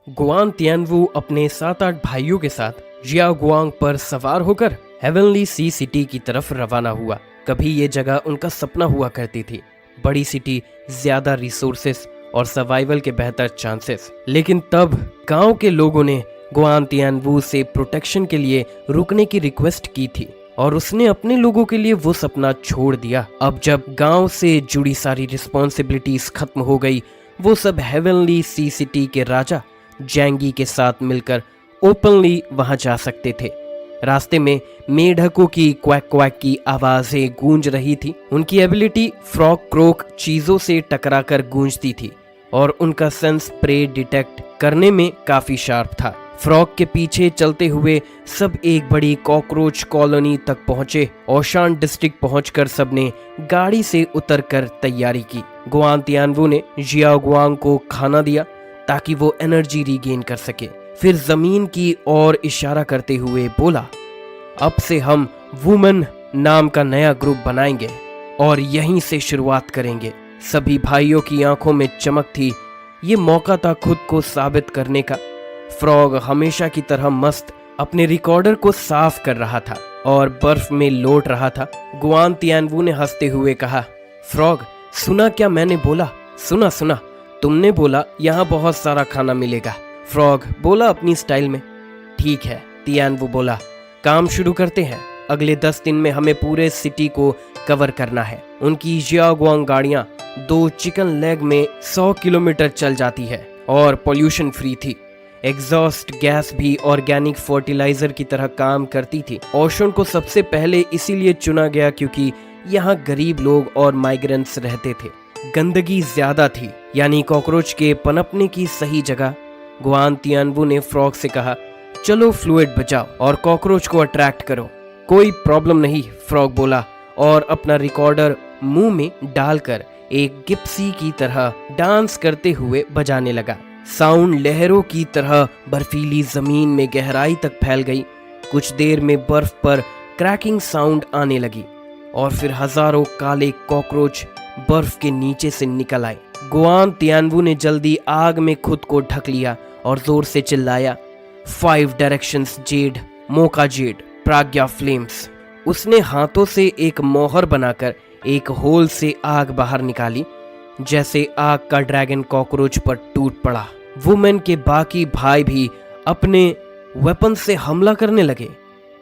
Guan तियानवू अपने 7-8 भाइयों के साथ जियागुआंग पर सवार होकर हेवनली सी सिटी की तरफ रवाना हुआ। कभी ये जगह उनका सपना हुआ करती थी, बड़ी सिटी, ज्यादा रिसोर्सेस और सर्वाइवल के बेहतर चांसेस। लेकिन तब गांव के लोगों ने गुआन तियानवू से प्रोटेक्शन के लिए रुकने की रिक्वेस्ट की थी और उसने अपने लोगों के लिए वो सपना छोड़ दिया। अब जब गांव से जुड़ी सारी रिस्पॉन्सिबिलिटीज खत्म हो गई, वो सब हेवनली सी सिटी के राजा जैंगी के साथ मिलकर ओपनली वहां जा सकते थे। रास्ते में मेढकों की क्वैक क्वैक की आवाजें गूंज रही थी। उनकी एबिलिटी फ्रॉग क्रोक चीजों से टकराकर गूंजती थी और उनका सेंस प्रे डिटेक्ट करने में काफी शार्प था। फ्रॉग के पीछे चलते हुए सब एक बड़ी कॉकरोच कॉलोनी तक पहुंचे। ओशान डिस्ट्रिक्ट पहुंचकर सबने गाड़ी से उतरकर तैयारी की। गुआन तियानवू ने जियागुआंग को खाना दिया ताकि वो एनर्जी रीगेन कर सके। फिर जमीन की ओर इशारा करते हुए बोला, अब से हम वुमेन नाम का नया ग्रुप बनाएंगे और यहीं से शुरुआत करेंगे। सभी भाइयों की आंखों में चमक थी। ये मौका था खुद को साबित करने का। फ्रॉग हमेशा की तरह मस्त अपने रिकॉर्डर को साफ कर रहा था और बर्फ में लौट रहा था। गुआन तियानवू ने हंसते हुए कहा, फ्रॉग, सुना क्या मैंने बोला? सुना सुना, तुमने बोला यहाँ बहुत सारा खाना मिलेगा। फ्रॉग बोला अपनी स्टाइल में। ठीक है, तियानवू बोला, काम शुरू करते हैं। अगले 10 दिन में हमें पूरे सिटी को कवर करना है। उनकी जियागुआंग गाड़ियां 2 चिकन लेग में 100 किलोमीटर चल जाती है और पोल्यूशन फ्री थी। एग्जॉस्ट गैस भी ऑर्गेनिक फर्टिलाइजर की तरह काम करती थी। ओशन को सबसे पहले इसीलिए चुना गया क्योंकि यहाँ गरीब लोग और माइग्रेंट्स रहते थे। गंदगी ज्यादा थी, यानी कॉकरोच के पनपने की सही जगह। गुआन तियानवू ने फ्रॉग से कहा, चलो फ्लूइड बचाओ और कॉकरोच को अट्रैक्ट करो। कोई प्रॉब्लम नहीं, फ्रॉग बोला और अपना रिकॉर्डर मुंह में डालकर एक गिप्सी की तरह डांस करते हुए बजाने लगा। साउंड लहरों की तरह बर्फीली जमीन में गहराई तक फैल गई। कुछ देर में बर्फ पर क्रैकिंग साउंड आने लगी और फिर हजारों काले कॉकरोच बर्फ के नीचे से निकल आए। गुआन तियानवू ने जल्दी आग में खुद को ढक लिया और जोर से चिल्लाया, 5 डायरेक्शंस जेड, मोका जेड, प्राज्ञा फ्लेम्स। उसने हाथों से एक मोहर बनाकर एक होल से आग बाहर निकाली। जैसे आग का ड्रैगन कॉकरोच पर टूट पड़ा। वुमेन के बाकी भाई भी अपने वेपन से हमला करने लगे।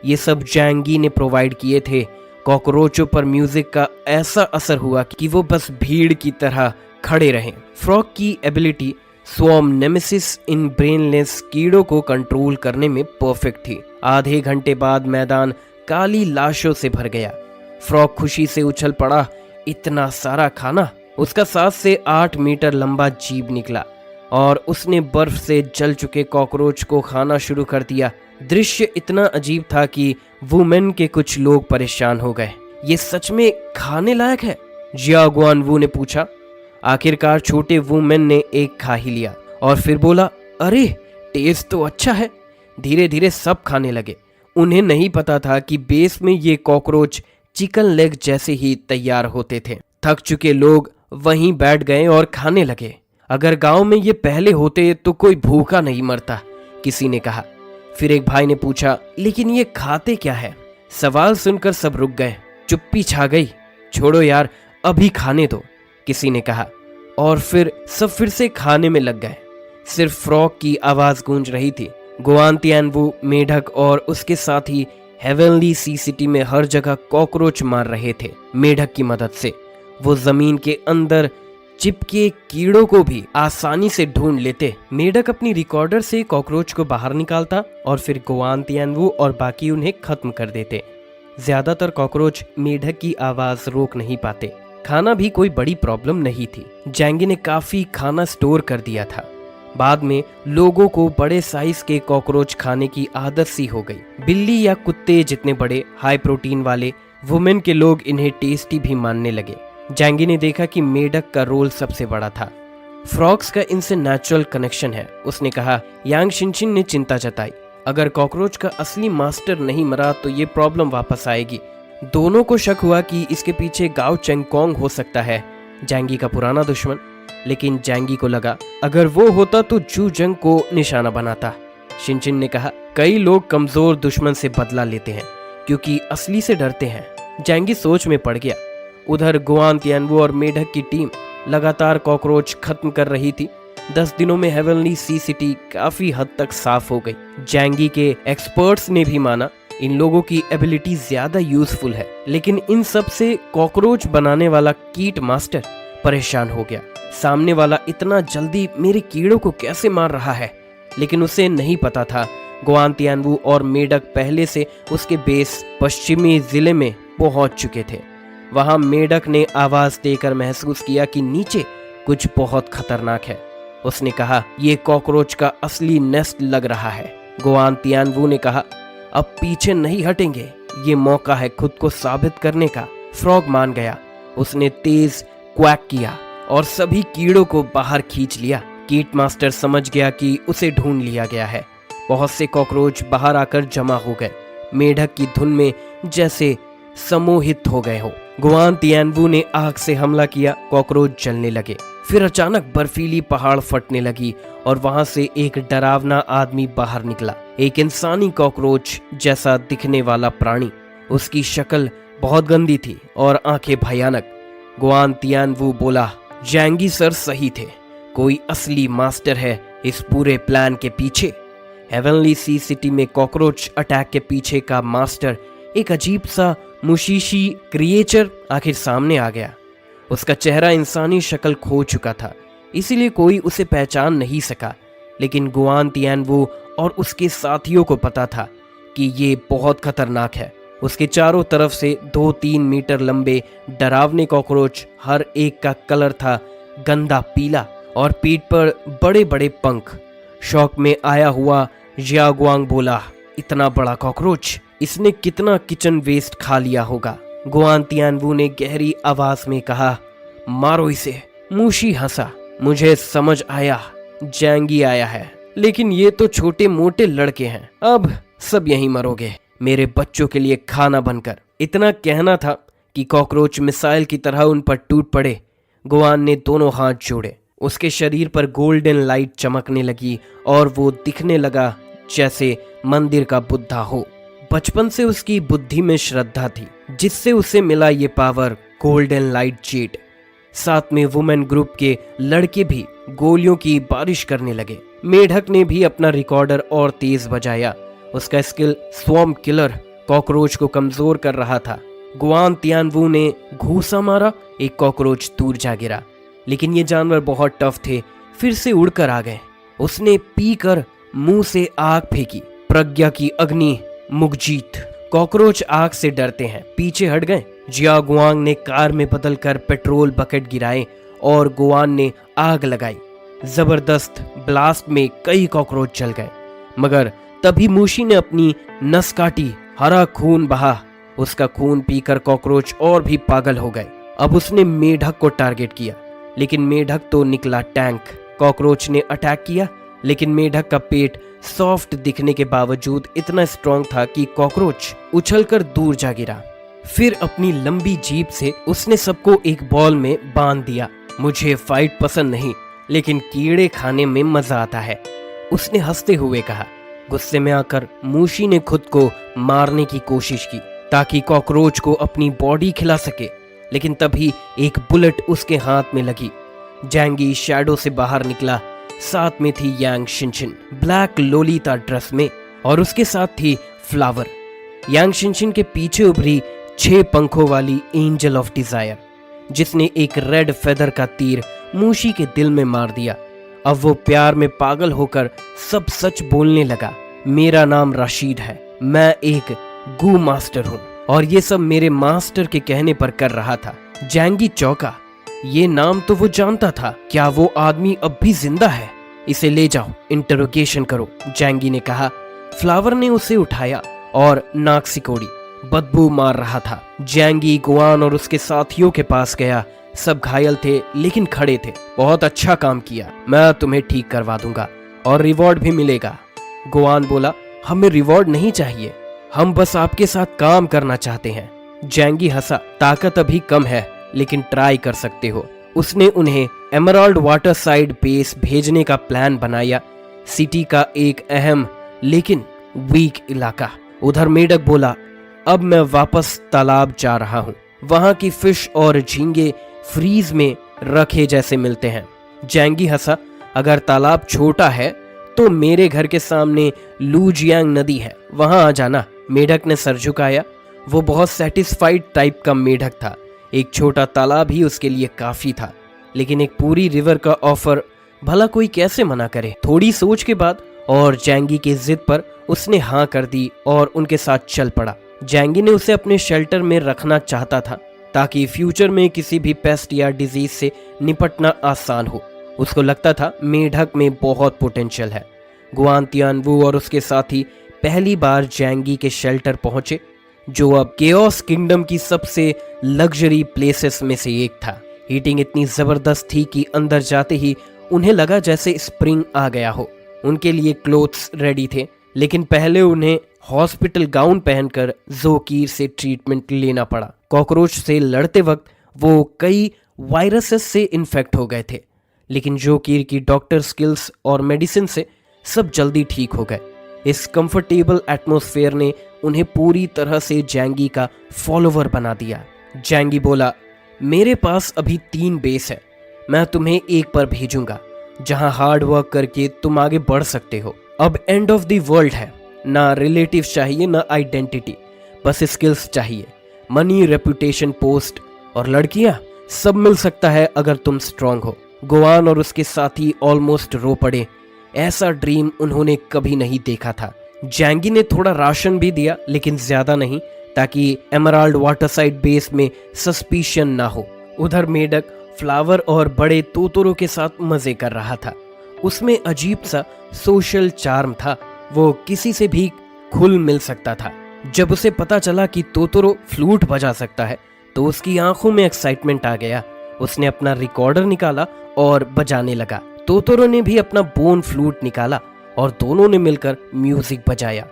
ये सब जैंगी ने प्रोवाइड किए थे। कॉकरोचों पर म्यूजिक का ऐसा असर हुआ कि वो बस भीड़ की तरह खड़े रहे। फ्रॉग की एबिलिटी स्वॉर्म नेमेसिस इन ब्रेनलेस कीड़ों को कंट्रोल करने में परफेक्ट थी। आधे घंटे बाद मैदान काली लाशों से भर गया। फ्रॉग खुशी से उछल पड़ा। इतना सारा खाना! उसका 7 से 8 मीटर लंबा जीभ निकला और उसने बर्फ से जल चुके कॉकरोच को खाना शुरू कर दिया। दृश्य इतना अजीब था कि वुमेन के कुछ लोग परेशान हो गए। ये सच में खाने लायक है? जियागुआंगवू ने पूछा। आखिरकार छोटे वुमेन ने एक खा ही लिया और फिर बोला, अरे टेस्ट तो अच्छा है। धीरे धीरे सब खाने लगे। उन्हें नहीं पता था कि बेस में ये कॉकरोच चिकन लेग जैसे ही तैयार होते थे। थक चुके लोग वहीं बैठ गए और खाने लगे। अगर गांव में ये पहले होते तो कोई भूखा नहीं मरता, किसी ने कहा। फिर एक भाई ने पूछा, लेकिन ये खाते क्या है? सवाल सुनकर सब रुक गए। चुप्पी छा गई। छोड़ो यार, अभी खाने दो, किसी ने कहा। और फिर सब फिर से खाने में लग गए। सिर्फ फ्रॉग की आवाज गूंज रही थी। गुआन तियानवू, मेढक और उसके साथी हेवनली सी सिटी में हर जगह कॉकरोच मार रहे थे। मेढक की मदद से वो जमीन के अंदर चिपके कीड़ों को भी आसानी से ढूंढ लेते। मेढक अपनी रिकॉर्डर से कॉकरोच को बाहर निकालता और फिर गुआन तियानवू और बाकी उन्हें खत्म कर देते। ज्यादातर कॉकरोच मेढक की आवाज रोक नहीं पाते। खाना भी कोई बड़ी प्रॉब्लम नहीं थी। जैंगी ने काफी खाना स्टोर कर दिया था। बाद में लोगों को बड़े साइज के कॉकरोच खाने की आदत सी हो गई। बिल्ली या कुत्ते जितने बड़े, हाई प्रोटीन वाले, वुमेन के लोग इन्हें टेस्टी भी मानने लगे। जैंगी ने देखा कि मेढक का रोल सबसे बड़ा था। फ्रॉग्स का इनसे नेचुरल कनेक्शन है, उसने कहा। यांग शिनशिन ने चिंता जताई। अगर कॉकरोच का असली मास्टर नहीं मरा तो ये प्रॉब्लम वापस आएगी। दोनों को शक हुआ कि इसके पीछे गाओ चेंगकोंग हो सकता है, जैंगी का पुराना दुश्मन। लेकिन जैंगी को लगा अगर वो होता तो जू जंग को निशाना बनाता। शिनचिन ने कहा, कई लोग कमजोर दुश्मन से बदला लेते हैं क्योंकि असली से डरते हैं। जैंगी सोच में पड़ गया। उधर गुआन तियानवू और मेढक की टीम लगातार कॉकरोच खत्म कर रही थी। 10 दिनों में हेवनली सी सिटी काफी हद तक साफ हो गई। जैंगी के एक्सपर्ट्स ने भी माना इन लोगों की एबिलिटी ज्यादा यूजफुल है, लेकिन इन सब से कॉकरोच बनाने वाला कीट मास्टर परेशान हो गया। सामने वाला इतना जल्दी मेरे कीड़ों को कैसे मार रहा है, लेकिन उसे नहीं पता था गुआन तियानवू और मेढक पहले से उसके बेस पश्चिमी जिले में पहुंच चुके थे। वहां मेढक ने आवाज देकर महसूस किया कि नीचे कुछ बहुत खतरनाक है। उसने कहा, ये कॉकरोच का असली नेस्ट लग रहा है। गुआन तियानवू ने कहा, अब पीछे नहीं हटेंगे, ये मौका है खुद को साबित करने का। फ्रॉग मान गया। उसने तेज क्वैक किया और सभी कीड़ों को बाहर खींच लिया। कीट मास्टर समझ गया कि उसे ढूंढ लिया गया है। बहुत से कॉकरोच बाहर आकर जमा हो गए, मेढक की धुन में जैसे सम्मोहित हो गए हो। गुआन तियानवू ने आग से हमला किया, कॉकरोच जलने लगे। फिर अचानक बर्फीली पहाड़ फटने लगी और वहां से एक डरावना आदमी बाहर निकला। एक इंसानी कॉकरोच जैसा दिखने वाला प्राणी। उसकी शक्ल बहुत गंदी थी और आंखें भयानक। गुआन तियानवू बोला, जैंगी सर सही थे, कोई असली मास्टर है इस पूरे प्लान के पीछे। हेवनली सी सिटी में कॉकरोच अटैक के पीछे का मास्टर, एक अजीब सा मुशीशी क्रिएचर आखिर सामने आ गया। उसका चेहरा इंसानी शक्ल खो चुका था, इसीलिए कोई उसे पहचान नहीं सका। लेकिन गुआन तियानवू और उसके साथियों को पता था कि ये बहुत खतरनाक है। उसके चारों तरफ से 2-3 मीटर लंबे डरावने कॉकरोच, हर एक का कलर था गंदा पीला और पीठ पर बड़े बड़े पंख। शौक में आया हुआ जियागुआंग बोला, इतना बड़ा कॉकरोच, इसने कितना किचन वेस्ट खा लिया होगा। गुआन तियानवू ने गहरी आवाज में कहा, मारो इसे। मूशी हंसा, मुझे समझ आया, जैंगी आया है, लेकिन ये तो छोटे मोटे लड़के हैं, अब सब यहीं मरोगे मेरे बच्चों के लिए खाना बनकर। इतना कहना था कि कॉकरोच मिसाइल की तरह उन पर टूट पड़े। गुआन ने दोनों हाथ जोड़े। उसके शरीर पर गोल्डन लाइट चमकने लगी और वो दिखने लगा जैसे मंदिर का बुद्धा हो। बचपन से उसकी बुद्धि में श्रद्धा थी, जिससे उसे मिला ये पावर, गोल्डन लाइट जेट। साथ में वुमेन ग्रुप के लड़के भी गोलियों की बारिश करने लगे। मेढक ने भी अपना रिकॉर्डर और तेज बजाया। उसका स्किल स्वॉर्म किलर कॉकरोच को कमजोर कर रहा था। गुआन तियानवू ने घूसा मारा, एक कॉकरोच दूर जा गिरा, लेकिन ये जानवर बहुत टफ थे, फिर से उड़कर आ गए। उसने पी कर मुंह से आग फेंकी। प्रज्ञा की अग्नि, मुगजीत। कॉकरोच आग से डरते हैं, पीछे हट गए। जियागुआंग ने कार में बदलकर पेट्रोल बकेट गिराए और गुआन ने आग लगाई। जबरदस्त ब्लास्ट में कई कॉकरोच जल गए, मगर तभी मूशी ने अपनी नस काटी, हरा खून बहा। उसका खून पीकर कॉकरोच और भी पागल हो गए। अब उसने मेढक को टारगेट किया, लेकिन मेढक तो निकला टैंक। कॉकरोच ने अटैक किया, लेकिन मेढक का पेट सॉफ्ट दिखने के बावजूद इतना स्ट्रॉन्ग था कि कॉकरोच उछलकर दूर जा गिरा। फिर अपनी लंबी जीभ से उसने सबको एक बॉल में बांध दिया। मुझे फाइट पसंद नहीं, लेकिन कीड़े खाने में मजा आता है, उसने हंसते हुए कहा। गुस्से में आकर मूशी ने खुद को मारने की कोशिश की ताकि कॉकरोच को अपनी बॉडी खिला सके, लेकिन तभी एक बुलेट उसके हाथ में लगी। जैंगी शैडो से बाहर निकला। साथ में थी यांग शिनशिन ब्लैक लोलिता ड्रेस में, और उसके साथ थी फ्लावर। यांग शिनशिन के पीछे उभरी 6 पंखों वाली एंजल ऑफ डिजायर, जिसने एक रेड फेदर का तीर मूशी के दिल में मार दिया। अब वो प्यार में पागल होकर सब सच बोलने लगा। मेरा नाम राशिद है, मैं एक गू मास्टर हूँ, और ये सब मेरे मास्टर के कहने पर कर रहा था। जैंगी चौंका, ये नाम तो वो जानता था, क्या वो आदमी अब भी जिंदा है? इसे ले जाओ, इंटरोगेशन करो, जैंगी ने कहा। फ्लावर ने उसे उठाया और नाक सिकोड़ी, बदबू मार रहा था। जैंगी गुआन और उसके साथियों के पास गया। सब घायल थे लेकिन खड़े थे। बहुत अच्छा काम किया, मैं तुम्हें ठीक करवा दूंगा और रिवॉर्ड भी मिलेगा। गुआन बोला, हमें रिवॉर्ड नहीं चाहिए, हम बस आपके साथ काम करना चाहते हैं। जैंगी हंसा, ताकत अभी कम है, लेकिन ट्राई कर सकते हो। उसने उन्हें एमराल्ड वाटर साइड बेस भेजने का प्लान बनाया। सिटी का एक अहम लेकिन वीक इलाका। उधर मेढक बोला, अब मैं वापस तालाब जा रहा हूँ। वहां की फिश और झींगे फ्रीज में रखे जैसे मिलते हैं। जैंगी हंसा, अगर तालाब छोटा है तो मेरे घर के सामने लूजियांग नदी है, वहां आ जाना। मेढक ने सर झुकाया। वो बहुत सेटिस्फाइड टाइप का मेढक था। एक छोटा तालाब ही उसके लिए काफी था, लेकिन एक पूरी रिवर का ऑफर भला कोई कैसे मना करे। थोड़ी सोच के बाद और जैंगी की जिद पर उसने हाँ कर दी और उनके साथ चल पड़ा। जैंगी ने उसे अपने शेल्टर में रखना चाहता था ताकि फ्यूचर में किसी भी पेस्ट या डिजीज से निपटना आसान हो। उसको लगता था मेढक में बहुत पोटेंशियल है। गुआन तियानवू और उसके साथी पहली बार जैंगी के शेल्टर पहुंचे, जो अब केओस किंगडम की सबसे लग्जरी प्लेसेस में से एक था। हीटिंग इतनी जबरदस्त थी कि अंदर जाते ही उन्हें लगा जैसे स्प्रिंग आ गया हो। उनके लिए क्लोथ्स रेडी थे, लेकिन पहले उन्हें हॉस्पिटल गाउन पहनकर जोकीर से ट्रीटमेंट लेना पड़ा। कॉकरोच से लड़ते वक्त वो कई वायरसेस से इन्फेक्ट हो गए थे, लेकिन जोकीर की डॉक्टर स्किल्स और मेडिसिन से सब जल्दी ठीक हो गए। इस कंफर्टेबल एटमॉस्फेयर ने उन्हें पूरी तरह से जैंगी का फॉलोवर बना दिया। जैंगी बोला, मेरे पास अभी 3 बेस है, मैं तुम्हें एक पर भेजूंगा जहां हार्ड वर्क करके तुम आगे बढ़ सकते हो। अब एंड ऑफ द वर्ल्ड है, ना रिलेटिव चाहिए ना आइडेंटिटी, बस स्किल्स चाहिए। मनी, रेपुटेशन, पोस्ट और लड़कियां सब मिल सकता है अगर तुम स्ट्रांग हो। गोवान और उसके साथी ऑलमोस्ट रो पड़े। ऐसा ड्रीम उन्होंने कभी नहीं देखा था। जैंगी ने थोड़ा राशन भी दिया, लेकिन ज्यादा नहीं, ताकि एमराल्ड वाटरसाइड बेस में सस्पिशन ना हो। उधर मेढक फ्लावर और बड़े तोतरों के साथ मजे कर रहा था। उसमें अजीब सा सोशल चार्म था। वो किसी से भी खुल मिल सकता था। जब उसे पता चला कि तोतरो फ्लूट बजा सकता है तो उसकी आंखों में एक्साइटमेंट आ गया। उसने अपना रिकॉर्डर निकाला और बजाने लगा। तोतरो ने भी अपना बोन फ्लूट निकाला और दोनों ने मिलकर म्यूजिक बजाया।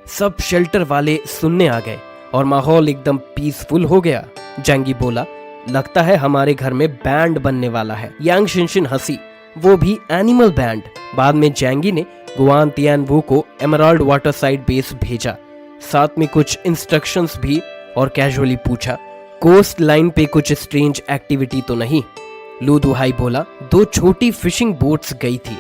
सब शेल्टर वाले सुनने आ गए और माहौल एकदम पीसफुल हो गया। जैंगी बोला, लगता है हमारे घर में बैंड बनने वाला है। यांग शिनशिन हंसी, वो भी एनिमल बैंड। बाद में जैंगी ने गुआन तियानवू को एमराल्ड वाटरसाइड बेस भेजा, साथ में कुछ इंस्ट्रक्शंस भी, और कैजुअली पूछा, कोस्ट लाइन पे कुछ स्ट्रेंज एक्टिविटी तो नहीं? लू दुहाई बोला, 2 छोटी फिशिंग बोट्स गई थी,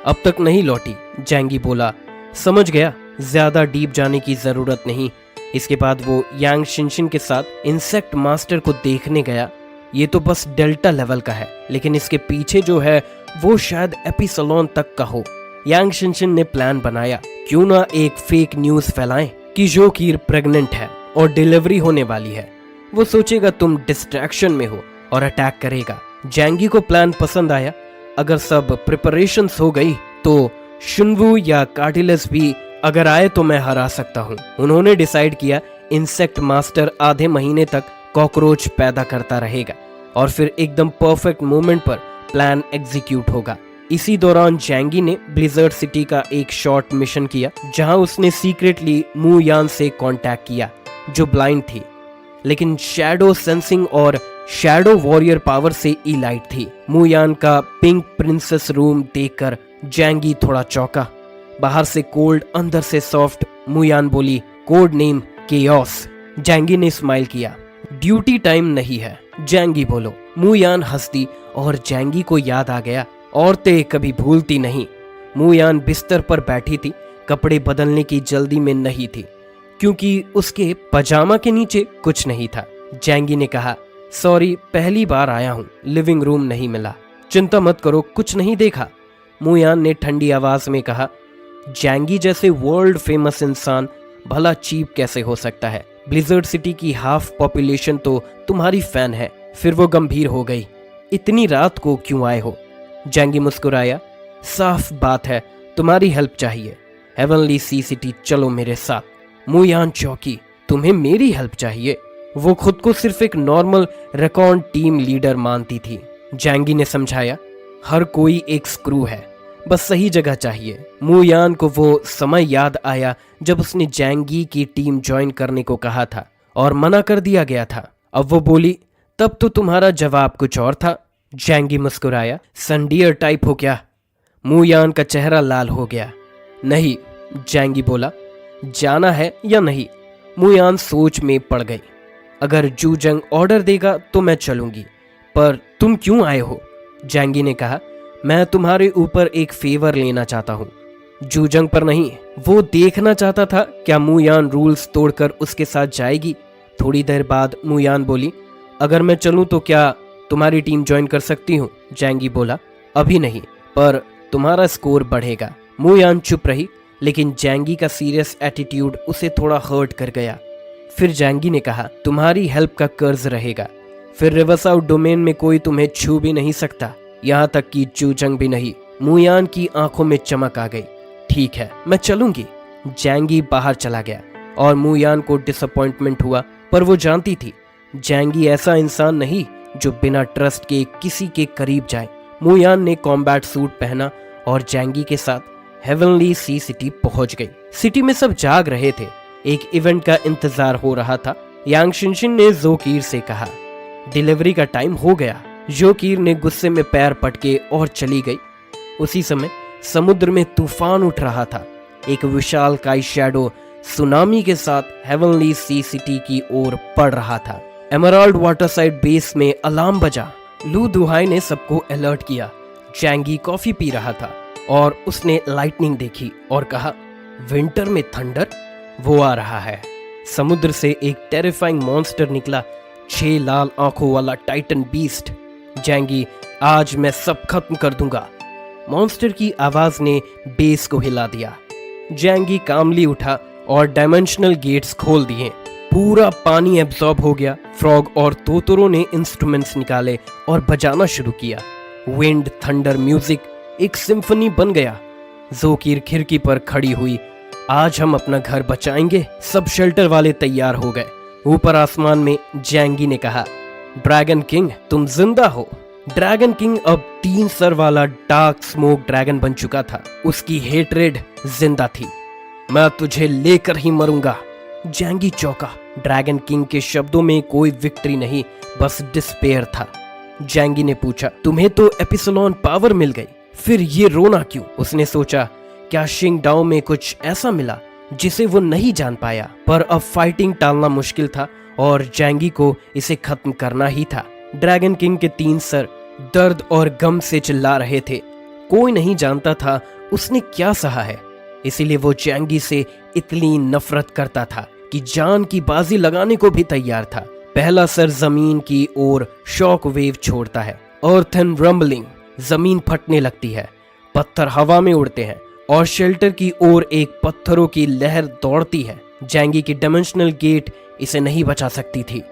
अब तक नहीं लौटी। जैंगी बोला, समझ गया, ज्यादा डीप जाने की जरूरत नहीं। इसके बाद वो यांग शिनशिन के साथ इंसेक्ट मास्टर को देखने गया। ये तो बस डेल्टा लेवल का है, लेकिन इसके पीछे जो है वो शायद एपिसलोन तक का हो। यांग शिनशिन ने प्लान बनाया, क्यों ना एक फेक न्यूज फैलाएं कि जोकीर प्रेग्नेंट है और डिलीवरी होने वाली है। वो सोचेगा तुम डिस्ट्रैक्शन में हो और अटैक करेगा। जैंगी को प्लान पसंद आया। अगर सब प्रिपरेशंस हो गई तो शुनवू या कार्टिलस भी अगर आए तो मैं हरा सकता हूँ। उन्होंने डिसाइड किया इंसेक्ट मास्टर आधे महीने तक कॉकरोच पैदा करता रहेगा और फिर एकदम परफेक्ट मोमेंट पर प्लान एग्जीक्यूट होगा। इसी दौरान जैंगी ने ब्लिजर्ड सिटी का एक शॉर्ट मिशन किया, जहां उसने सीक्रेटली मू यान से कांटेक्ट किया, जो ब्लाइंड थी लेकिन शैडो सेंसिंग और शैडो वॉरियर पावर से इलाइट थी। मू यान का पिंक प्रिंसेस रूम देखकर जैंगी थोड़ा चौंका। बाहर से कोल्ड, अंदर से सॉफ्ट। मू यान बोली, कोड नेम केओस। जैंगी ने स्माइल किया, ड्यूटी टाइम नहीं है, जैंगी बोलो। मू यान हंसती और जैंगी को याद आ गया, औरतें कभी भूलती नहीं। मू यान बिस्तर पर बैठी थी, कपड़े बदलने की जल्दी में नहीं थी क्योंकि उसके पजामा के नीचे कुछ नहीं था। जैंगी ने कहा, सॉरी, पहली बार आया हूँ, लिविंग रूम नहीं मिला। चिंता मत करो, कुछ नहीं देखा, मू यान ने ठंडी आवाज में कहा। जैंगी जैसे वर्ल्ड फेमस इंसान भला चीप कैसे हो सकता है? ब्लिजर्ड सिटी की हाफ पॉपुलेशन तो तुम्हारी फैन है। फिर वो गंभीर हो गई, इतनी रात को क्यों आए हो? जैंगी मुस्कुराया, साफ बात है तुम्हारी हेल्प चाहिए। हेवनली सी सिटी चलो मेरे साथ। मू यान चौकी, तुम्हें मेरी हेल्प चाहिए? वो खुद को सिर्फ एक नॉर्मल रेकॉर्ड टीम लीडर मानती थी। जैंगी ने समझाया, हर कोई एक स्क्रू है, बस सही जगह चाहिए। मू यान को वो समय याद आया जब उसने जैंगी की टीम ज्वाइन करने को कहा था और मना कर दिया गया था। अब वो बोली, तब तो तुम्हारा जवाब कुछ और था। जैंगी मुस्कुराया। संडियर टाइप हो क्या? मुयान का चेहरा लाल हो गया। नहीं, जैंगी बोला। जाना है या नहीं? मुयान सोच में पड़ गई। अगर जूजंग ऑर्डर देगा तो मैं चलूंगी, पर तुम क्यों आए हो? जैंगी ने कहा, मैं तुम्हारे ऊपर एक फेवर लेना चाहता हूँ। जूजंग पर नहीं, वो देखना चाहता था क्या मुयान रूल्स तोड़कर उसके साथ जाएगी। थोड़ी देर बाद मुयान बोली, अगर मैं चलूं तो क्या तुम्हारी टीम ज्वाइन कर सकती हूँ? जैंगी बोला, अभी नहीं, पर तुम्हारा स्कोर बढ़ेगा। मुयान चुप रही, लेकिन जैंगी का सीरियस एटीट्यूड उसे थोड़ा हर्ट कर गया। फिर जैंगी ने कहा, तुम्हारी हेल्प का कर्ज रहेगा। फिर रिवरसाउथ डोमेन में कोई तुम्हें छू भी नहीं सकता, यहाँ तक कि जूजंग भी नहीं। मुयान की आंखों में चमक आ गई। ठीक है, मैं चलूंगी। जैंगी बाहर चला गया और मुयान को डिसअपॉइंटमेंट हुआ, पर वो जानती थी जैंगी ऐसा इंसान नहीं जो बिना ट्रस्ट के किसी के करीब जाए। मुयान ने कॉम्बैट सूट पहना और जैंगी के साथ हेवनली सी सिटी पहुंच गई। सिटी में सब जाग रहे थे। एक इवेंट का इंतजार हो रहा था। यांग शिनशिन ने जोकीर से कहा, डिलीवरी का टाइम हो गया। जोकीर ने गुस्से में पैर पटके और चली गई। उसी समय समुद्र में तूफान उठ रहा था। एक विशाल काई शैडो सुनामी के साथ हेवनली सी सिटी की ओर बढ़ रहा था। एमराल्ड वाटरसाइड बेस में अलार्म बजा। लू दुहाई ने सबको अलर्ट किया। जैंगी कॉफी पी रहा था और उसने लाइटनिंग देखी और कहा, विंटर में थंडर? वो आ रहा है। समुद्र से एक टेरिफाइंग मॉन्स्टर निकला, 6 लाल आंखों वाला टाइटन बीस्ट। जैंगी, आज मैं सब खत्म कर दूंगा। मॉन्स्टर की आवाज ने बेस को हिला दिया। जैंगी कामली उठा और डायमेंशनल गेट्स खोल दिए। पूरा पानी एब्जॉर्ब हो गया। फ्रॉग और तोतरों ने इंस्ट्रूमेंट्स निकाले और बजाना शुरू किया। विंड, थंडर, म्यूजिक एक सिम्फनी बन गया। जोकीर खिड़की पर खड़ी हुई। आज हम अपना घर बचाएंगे। सब शेल्टर वाले तैयार हो गए। ऊपर आसमान में जैंगी ने कहा, ड्रैगन किंग तुम जिंदा हो। ड्रैगन किंग अब 3 सर वाला डार्क स्मोक ड्रैगन बन चुका था। उसकी हेट्रेड जिंदा थी। मैं तुझे लेकर ही मरूंगा। जैंगी चौंका। ड्रैगन किंग के शब्दों में कोई विक्ट्री नहीं, बस डिस्पेयर था। जैंगी ने पूछा, तुम्हें तो एपिसलोन पावर मिल गई, फिर ये रोना क्यों? उसने सोचा, क्या शिंगडाओ में कुछ ऐसा मिला जिसे वो नहीं जान पाया? पर अब फाइटिंग टालना मुश्किल था और जैंगी को इसे खत्म करना ही था। ड्रैगन किंग के 3 सर दर्द और गम से चिल्ला रहे थे। कोई नहीं जानता था उसने क्या सहा है, इसीलिए वो जैंगी से इतनी नफरत करता था कि जान की बाजी लगाने को भी तैयार था। पहला सर जमीन की ओर शॉक वेव छोड़ता है। अर्थ एंड रंबलिंग, जमीन फटने लगती है, पत्थर हवा में उड़ते हैं और शेल्टर की ओर एक पत्थरों की लहर दौड़ती है। जैंगी की डायमेंशनल गेट इसे नहीं बचा सकती थी।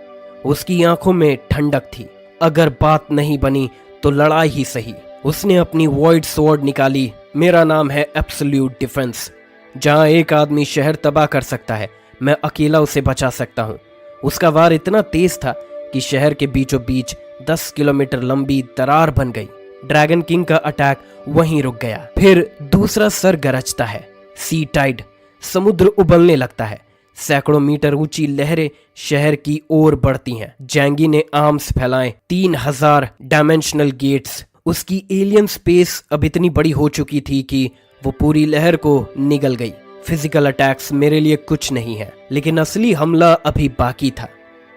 उसकी आंखों में ठंडक थी। अगर बात नहीं बनी तो लड़ाई ही सही। उसने अपनी वॉइड स्वॉर्ड निकाली। मेरा नाम है एब्सोल्यूट डिफेंस। जहां एक आदमी शहर तबाह कर सकता है, मैं अकेला उसे बचा सकता हूं। उसका वार इतना तेज था कि शहर के बीचों बीच 10 किलोमीटर लंबी दरार बन गई। ड्रैगन किंग का अटैक वहीं रुक गया। फिर दूसरा सर गरजता है। सी टाइड, समुद्र उबलने लगता है। सैकड़ों मीटर ऊंची लहरें शहर की ओर बढ़ती हैं। जैंगी ने आर्म्स फैलाए। 3000 डायमेंशनल गेट्स। उसकी एलियन स्पेस अब इतनी बड़ी हो चुकी थी कि वो पूरी लहर को निगल गई। फिजिकल अटैक्स मेरे लिए कुछ नहीं है, लेकिन असली हमला अभी बाकी था।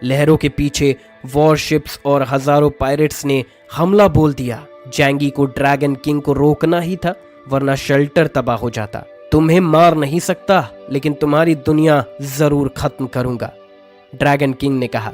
लहरों के पीछे वॉरशिप्स और हजारों पायरेट्स ने हमला बोल दिया। जैंगी को ड्रैगन किंग को रोकना ही था, वरना शेल्टर तबाह हो जाता। तुम्हें मार नहीं सकता, लेकिन तुम्हारी दुनिया जरूर खत्म करूंगा, ड्रैगन किंग ने कहा।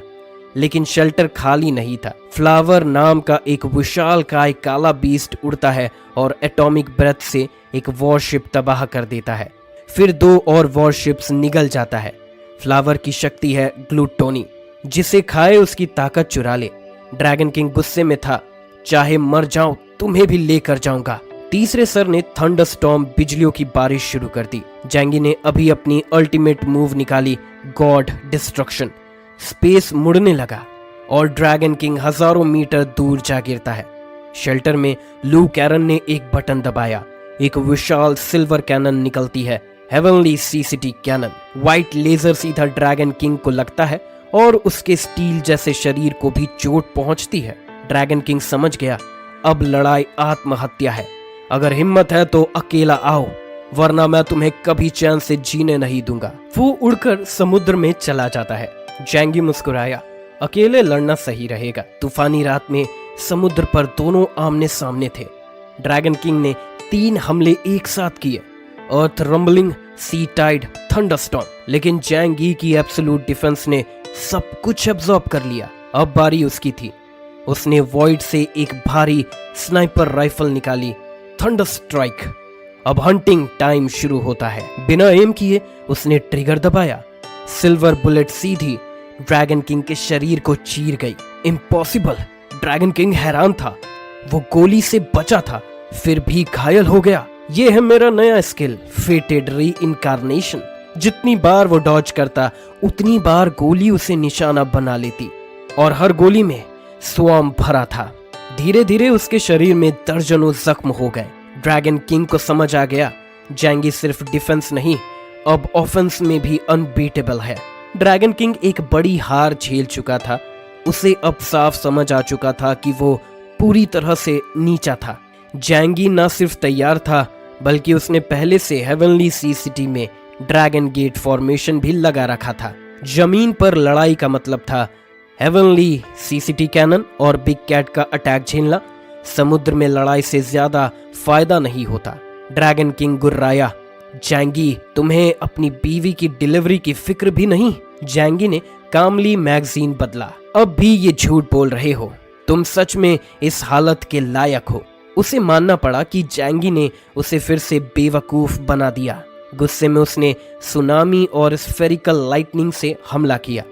लेकिन शेल्टर खाली नहीं था। फ्लावर नाम का एक विशालकाय काला बीस्ट उड़ता है और एटॉमिक ब्रेथ से एक वॉरशिप तबाह कर देता है। फिर 2 और वॉरशिप्स निगल जाता है। फ्लावर की शक्ति है ग्लूटोनी, जिसे खाए उसकी ताकत चुरा ले। ड्रैगन किंग गुस्से में था। चाहे मर जाऊं, तुम्हें भी लेकर जाऊंगा। तीसरे सर ने थंडरस्टॉर्म, बिजलियों की बारिश शुरू कर दी। जैंगी ने अभी अपनी अल्टीमेट मूव निकाली, गॉड डिस्ट्रक्शन। स्पेस मुड़ने लगा और ड्रैगन किंग हजारों मीटर दूर जा गिरता है। शेल्टर में लू कैरन ने एक बटन दबाया। एक विशाल सिल्वर कैनन निकलती है, हेवनली सी सिटी कैनन। व्हाइट लेजर सीधा ड्रैगन किंग को लगता है और उसके स्टील जैसे शरीर को भी चोट पहुंचती है। ड्रैगन किंग समझ गया, अब लड़ाई आत्महत्या है। अगर हिम्मत है तो अकेला आओ, वरना मैं तुम्हें कभी चैन से जीने नहीं दूंगा। वो उड़कर समुद्र में चला जाता है। जैंगी मुस्कुराया, अकेले लड़ना सही रहेगा। तूफानी रात में समुद्र पर दोनों आमने सामने थे। ड्रैगन किंग ने 3 हमले एक साथ किए, अर्थ रंबलिंग, सी टाइड, थंडरस्टॉर्म। लेकिन जैंगी की एब्सोल्यूट डिफेंस ने सब कुछ एब्जॉर्ब कर लिया। अब बारी उसकी थी। उसने वॉइड से एक भारी स्नाइपर राइफल निकाली, थंडर स्ट्राइक। अब हंटिंग टाइम शुरू होता है। बिना एम किए उसने ट्रिगर दबाया। सिल्वर बुलेट सीधी ड्रैगन किंग के शरीर को चीर गई। इम्पॉसिबल। ड्रैगन किंग हैरान था। वो गोली से बचा था, फिर भी घायल हो गया। ये है मेरा नया स्किल, फेटेड री इनकारनेशन। जितनी बार वो डॉज करता, उतनी बार गोली उसे निशाना बना लेती, और हर गोली में स्वाम भरा था। धीरे धीरे उसके शरीर में दर्जनों जख्म हो गए। ड्रैगन किंग को समझ आ गया, जैंगी सिर्फ डिफेंस नहीं, अब ऑफेंस में भी अनबीटेबल है। ड्रैगन किंग एक बड़ी हार झेल चुका था। उसे अब साफ समझ आ चुका था कि वो पूरी तरह से नीचा था। जैंगी न सिर्फ तैयार था, बल्कि उसने पहले से हेवनली सी सिटी में ड्रैगन गेट फॉर्मेशन भी लगा रखा था। जमीन पर लड़ाई का मतलब था हेवनली सी सिटी कैनन और बिग कैट का अटैक झेलना। समुद्र में लड़ाई से ज्यादा फायदा नहीं होता। ड्रैगन किंग गुर्राया, जैंगी तुम्हें अपनी बीवी की डिलीवरी की फिक्र भी नहीं। जैंगी ने कामली मैगजीन बदला, अब भी ये झूठ बोल रहे हो, तुम सच में इस हालत के लायक हो। उसे मानना पड़ा कि जैंगी ने उसे फिर से बेवकूफ बना दिया। गुस्से में उसने सुनामी और स्फेरिकल लाइटनिंग से हमला किया,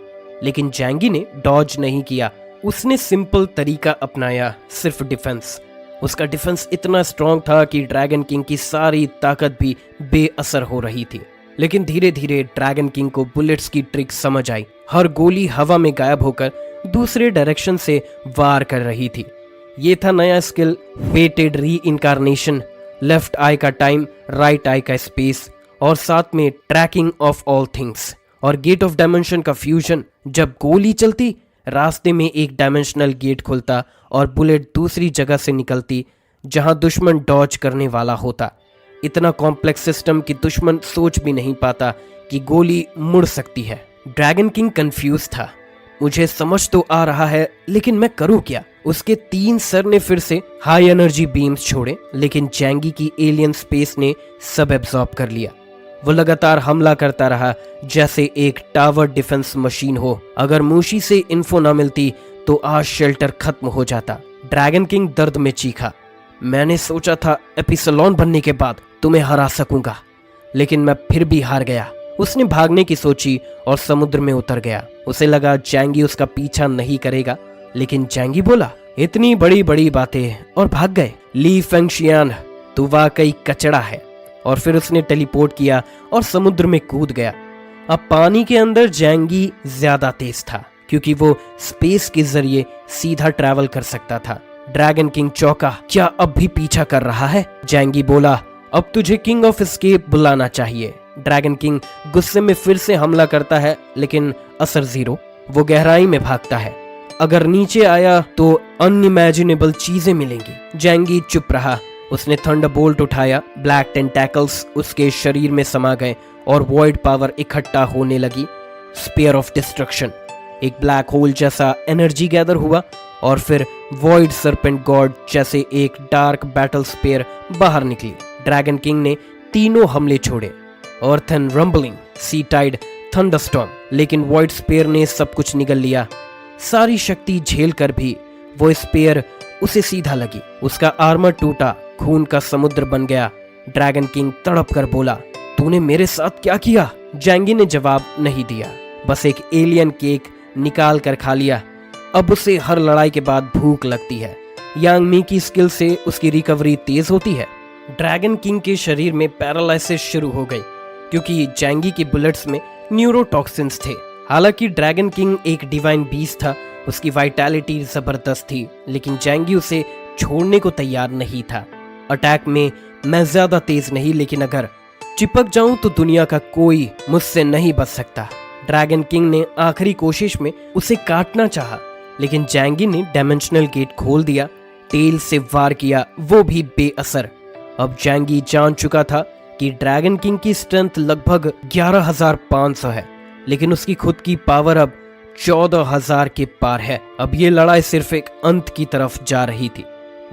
लेकिन जैंगी ने डॉज नहीं किया। उसने सिंपल तरीका अपनाया, सिर्फ डिफेंस। उसका डिफेंस इतना स्ट्रांग था कि ड्रैगन किंग की सारी ताकत भी बेअसर हो रही थी। लेकिन धीरे धीरे ड्रैगन किंग को बुलेट्स की ट्रिक समझ आई। हर गोली हवा में गायब होकर दूसरे डायरेक्शन से वार कर रही थी। ये था नया स्किल, वेटेड री इनकारनेशन। लेफ्ट आई का टाइम, राइट आई का स्पेस, और साथ में ट्रैकिंग ऑफ ऑल थिंग्स और गेट ऑफ डायमेंशन का फ्यूजन। जब गोली चलती, रास्ते में एक डायमेंशनल गेट खुलता और बुलेट दूसरी जगह से निकलती जहां दुश्मन डॉज करने वाला होता। इतना कॉम्प्लेक्स सिस्टम कि दुश्मन सोच भी नहीं पाता कि गोली मुड़ सकती है। ड्रैगन किंग कंफ्यूज था। मुझे समझ तो आ रहा है, लेकिन मैं करूं क्या? उसके 3 सर ने फिर से हाई एनर्जी बीम्स छोड़े, लेकिन जैंगी की एलियन स्पेस ने सब एब्जॉर्ब कर लिया। वो लगातार हमला करता रहा, जैसे एक टावर डिफेंस मशीन हो। अगर मूशी से इन्फो ना मिलती तो आज शेल्टर खत्म हो जाता। ड्रैगन किंग दर्द में चीखा, मैंने सोचा था एपिसलोन बनने के बाद तुम्हें हरा सकूंगा, लेकिन मैं फिर भी हार गया। उसने भागने की सोची और समुद्र में उतर गया। उसे लगा जैंगी उसका पीछा नहीं करेगा, लेकिन जैंगी बोला, इतनी बड़ी बड़ी बातें, और भाग गए। ली फेंगशियान, तू वाकई कचड़ा है। और फिर उसने टेलीपोर्ट किया और समुद्र में कूद गया। अब पानी के अंदर जैंगी ज्यादा तेज था, क्योंकि वो स्पेस के जरिए सीधा ट्रैवल कर सकता था। ड्रैगन किंग चौंका, क्या अब भी पीछा कर रहा है? जैंगी बोला, अब तुझे किंग ऑफ एस्केप बुलाना चाहिए। ड्रैगन किंग गुस्से में फिर से हमला करता है, लेकिन असर जीरो। वो गहराई में भागता है। अगर नीचे आया तो अनइमेजिनेबल चीजें मिलेंगी। जैंगी चुप रहा। उसने थंडरबोल्ट उठाया। ब्लैक टेंटैकल्स उसके शरीर में समा गए और वॉइड पावर इकट्ठा होने लगी। स्पेयर ऑफ डिस्ट्रक्शन, एक ब्लैक होल जैसा एनर्जी गैदर हुआ, और फिर वॉइड सर्पेंट गॉड जैसे एक डार्क बैटल स्पेयर बाहर निकली। ड्रैगन किंग ने तीनों हमले छोड़े, earth and rumbling, sea tide, thunderstorm, लेकिन वॉइड स्पेयर ने सब कुछ निगल लिया। सारी शक्ति झेल कर भी वो स्पेयर उसे सीधा लगी। उसका आर्मर टूटा, खून का समुद्र बन गया। ड्रैगन किंग तड़प कर बोला, तूने मेरे साथ क्या किया? जैंगी ने जवाब नहीं दिया, बस एक एलियन केक निकाल कर खा लिया। अब उसे हर लड़ाई के बाद भूख लगती है। यांग मी की स्किल से उसकी रिकवरी तेज होती है। ड्रैगन किंग के शरीर में पैरालिसिस शुरू हो गई, क्योंकि जैंगी की बुलेट्स में न्यूरोटॉक्सिन्स थे। हालांकि ड्रैगन किंग एक डिवाइन बीस्ट था, उसकी वाइटैलिटी जबरदस्त थी, लेकिन जैंगी उसे छोड़ने को तैयार नहीं था। अटैक में मैं ज्यादा तेज नहीं, लेकिन अगर चिपक जाऊं तो दुनिया का कोई मुझसे नहीं बच सकता। ड्रैगन किंग ने आखिरी कोशिश में उसे काटना चाहा, लेकिन जैंगी ने डायमेंशनल गेट खोल दिया, टेल से वार किया, वो भी बेअसर। अब जैंगी जान चुका था कि ड्रैगन किंग की स्ट्रेंथ लगभग 11,500 है, लेकिन उसकी खुद की पावर अब 14,000 के पार है। अब ये लड़ाई सिर्फ एक अंत की तरफ जा रही थी।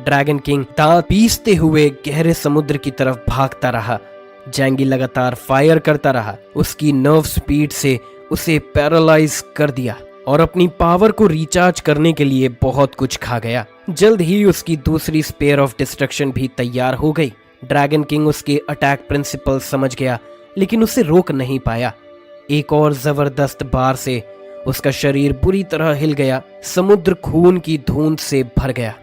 ड्रैगन किंग दांत पीसते हुए गहरे समुद्र की तरफ भागता रहा। जैंगी लगातार फायर करता रहा। उसकी नर्व स्पीड से उसे पैरालाइज कर दिया और अपनी पावर को रिचार्ज करने के लिए बहुत कुछ खा गया। जल्द ही उसकी दूसरी स्पेयर ऑफ डिस्ट्रक्शन भी तैयार हो गई। ड्रैगन किंग उसके अटैक प्रिंसिपल समझ गया, लेकिन उसे रोक नहीं पाया। एक और जबरदस्त बार से उसका शरीर बुरी तरह हिल गया। समुद्र खून की धुंध से भर गया,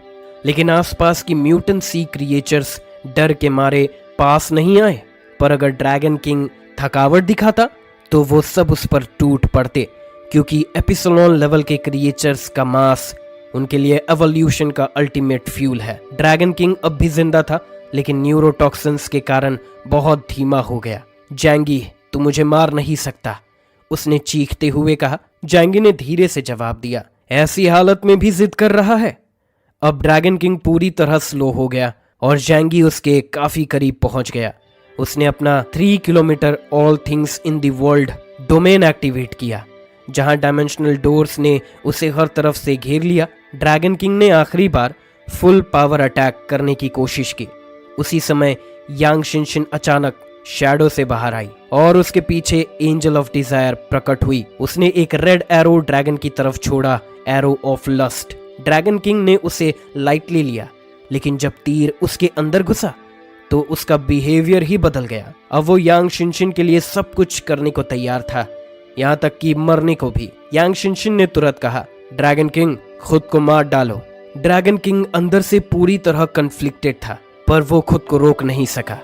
लेकिन आसपास की म्यूटेंट सी क्रिएचर्स डर के मारे पास नहीं आए। पर अगर ड्रैगन किंग थकावट दिखाता तो वो सब उस पर टूट पड़ते, क्योंकि एपिसलोन लेवल के क्रिएचर्स का मांस उनके लिए एवोल्यूशन का अल्टीमेट फ्यूल है। ड्रैगन किंग अब भी जिंदा था, लेकिन न्यूरोटॉक्सिन्स के कारण बहुत धीमा हो गया। जैंगी, तू मुझे मार नहीं सकता, उसने चीखते हुए कहा। जैंगी ने धीरे से जवाब दिया, ऐसी हालत में भी जिद कर रहा है। अब ड्रैगन किंग पूरी तरह स्लो हो गया और जैंगी उसके काफी करीब पहुंच गया। उसने अपना 3 kilometre all things in the world domain activate किया, जहां डायमेंशनल डोर्स ने उसे हर तरफ से घेर लिया। ड्रैगन किंग ने आखिरी बार फुल पावर अटैक करने की कोशिश की। उसी समय यांग शिनशिन अचानक शैडो से बाहर आई और उसके पीछे एंजल ऑफ डिजायर प्रकट हुई। उसने एक रेड एरो ड्रैगन की तरफ छोड़ा, arrow of lust. Dragon king ने उसे लाइटली लिया, लेकिन जब तीर उसके अंदर घुसा तो उसका बिहेवियर ही बदल गया। अब वो यांग शिनशिन के लिए सब कुछ करने को तैयार था, यहाँ तक कि मरने को भी। यांग शिनशिन ने तुरंत कहा, ड्रैगन किंग, खुद को मार डालो। ड्रैगन किंग अंदर से पूरी तरह कन्फ्लिक्टेड था, पर वो खुद को रोक नहीं सका।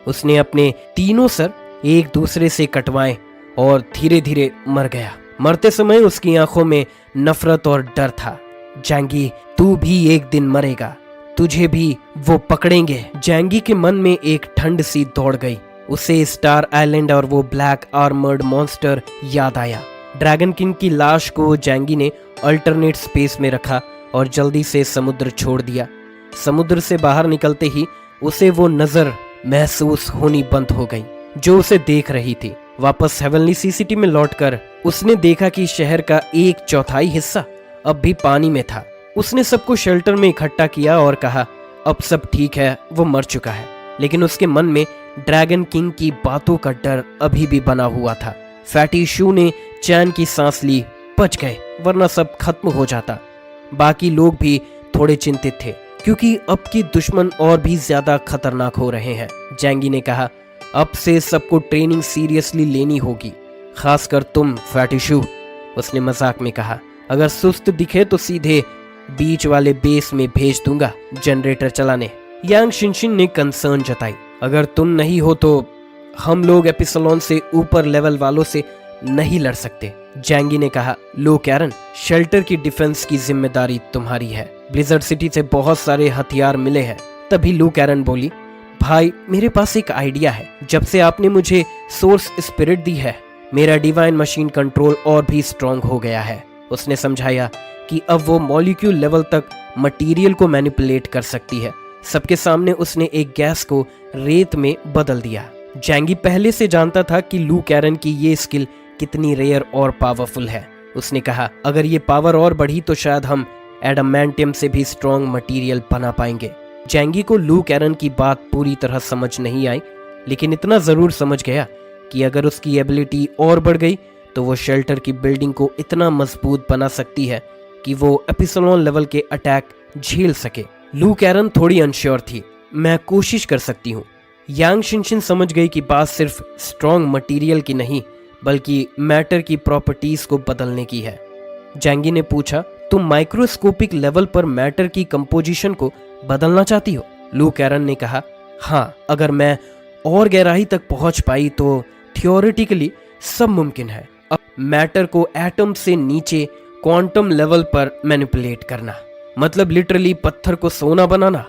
उसने अपने तीनों सर एक दूसरे से कटवाए और धीरे धीरे मर गया। मरते समय उसकी आंखों में नफरत और डर था। जैंगी, तू भी एक दिन मरेगा, तुझे भी वो पकड़ेंगे। जैंगी के मन में एक ठंड सी दौड़ गई। उसे स्टार आइलैंड और वो ब्लैक आर्मर्ड मॉन्स्टर याद आया। ड्रैगन किंग की लाश को जैंगी ने अल्टरनेट स्पेस में रखा और जल्दी से समुद्र छोड़ दिया। समुद्र से बाहर निकलते ही उसे वो नजर महसूस होनी बंद हो गई जो उसे देख रही थी। वापस हेवनली सी सिटी में लौटकर उसने देखा कि शहर का 1/4 हिस्सा अब भी पानी में था। उसने सबको शेल्टर में इकट्ठा किया और कहा, अब सब ठीक है, वो मर चुका है। लेकिन उसके मन में ड्रैगन किंग की बातों का डर अभी भी बना हुआ था। फैटी शू ने चैन की सांस ली, बच गए, वरना सब खत्म हो जाता। बाकी लोग भी थोड़े चिंतित थे, क्योंकि अब के दुश्मन और भी ज्यादा खतरनाक हो रहे हैं। जैंगी ने कहा, अब से सबको ट्रेनिंग सीरियसली लेनी होगी, खासकर तुम फैटी शू। उसने मजाक में कहा, अगर सुस्त दिखे तो सीधे बीच वाले बेस में भेज दूंगा जनरेटर चलाने। यांग शिनशिन ने कंसर्न जताई, अगर तुम नहीं हो तो हम लोग एपिसलोन से ऊपर लेवल वालों से नहीं लड़ सकते। जैंगी ने कहा, लो कैरन, शेल्टर की डिफेंस की जिम्मेदारी तुम्हारी है। ब्लिजर्ड सिटी से बहुत सारे हथियार मिले हैं। तभी लू कैरन बोली, भाई मेरे पास एक आइडिया है। जब से आपने मुझे सोर्स स्पिरिट दी है, मेरा डिवाइन मशीन कंट्रोल और भी स्ट्रॉन्ग हो गया है। उसने समझाया कि अब वो मॉलिक्यूल लेवल तक मटेरियल को मैनिपुलेट कर सकती है। सबके सामने उसने एक गैस को रेत में बदल दिया। जैंगी पहले से जानता था कि लू कैरन की ये स्किल कितनी रेयर और पावरफुल है। उसने कहा, अगर ये पावर और बढ़ी तो शायद हम एडामेंटियम से भी स्ट्रॉन्ग मटेरियल बना पाएंगे। जैंगी को लू कैरन की बात पूरी तरह समझ नहीं आई, लेकिन इतना जरूर समझ गया कि अगर उसकी एबिलिटी और बढ़ गई तो वो शेल्टर की बिल्डिंग को इतना मजबूत बना सकती है कि वो एपिसलोन लेवल के अटैक झेल सके। लू कैरन थोड़ी अनश्योर थी। मैं कोशिश कर सकती हूँ। यांग शिनशिन समझ गई कि बात सिर्फ स्ट्रॉन्ग मटेरियल की नहीं, बल्कि मैटर की प्रॉपर्टीज को बदलने की है। जैंगी ने पूछा, तुम माइक्रोस्कोपिक लेवल पर मैटर की कंपोजिशन को बदलना चाहती हो? लू कैरन ने कहा, हाँ, अगर मैं और गहराई तक पहुंच पाई तो थियोरेटिकली सब मुमकिन है। अब मैटर को एटम से नीचे क्वांटम लेवल पर मैनिपुलेट करना, मतलब लिटरली पत्थर को सोना बनाना।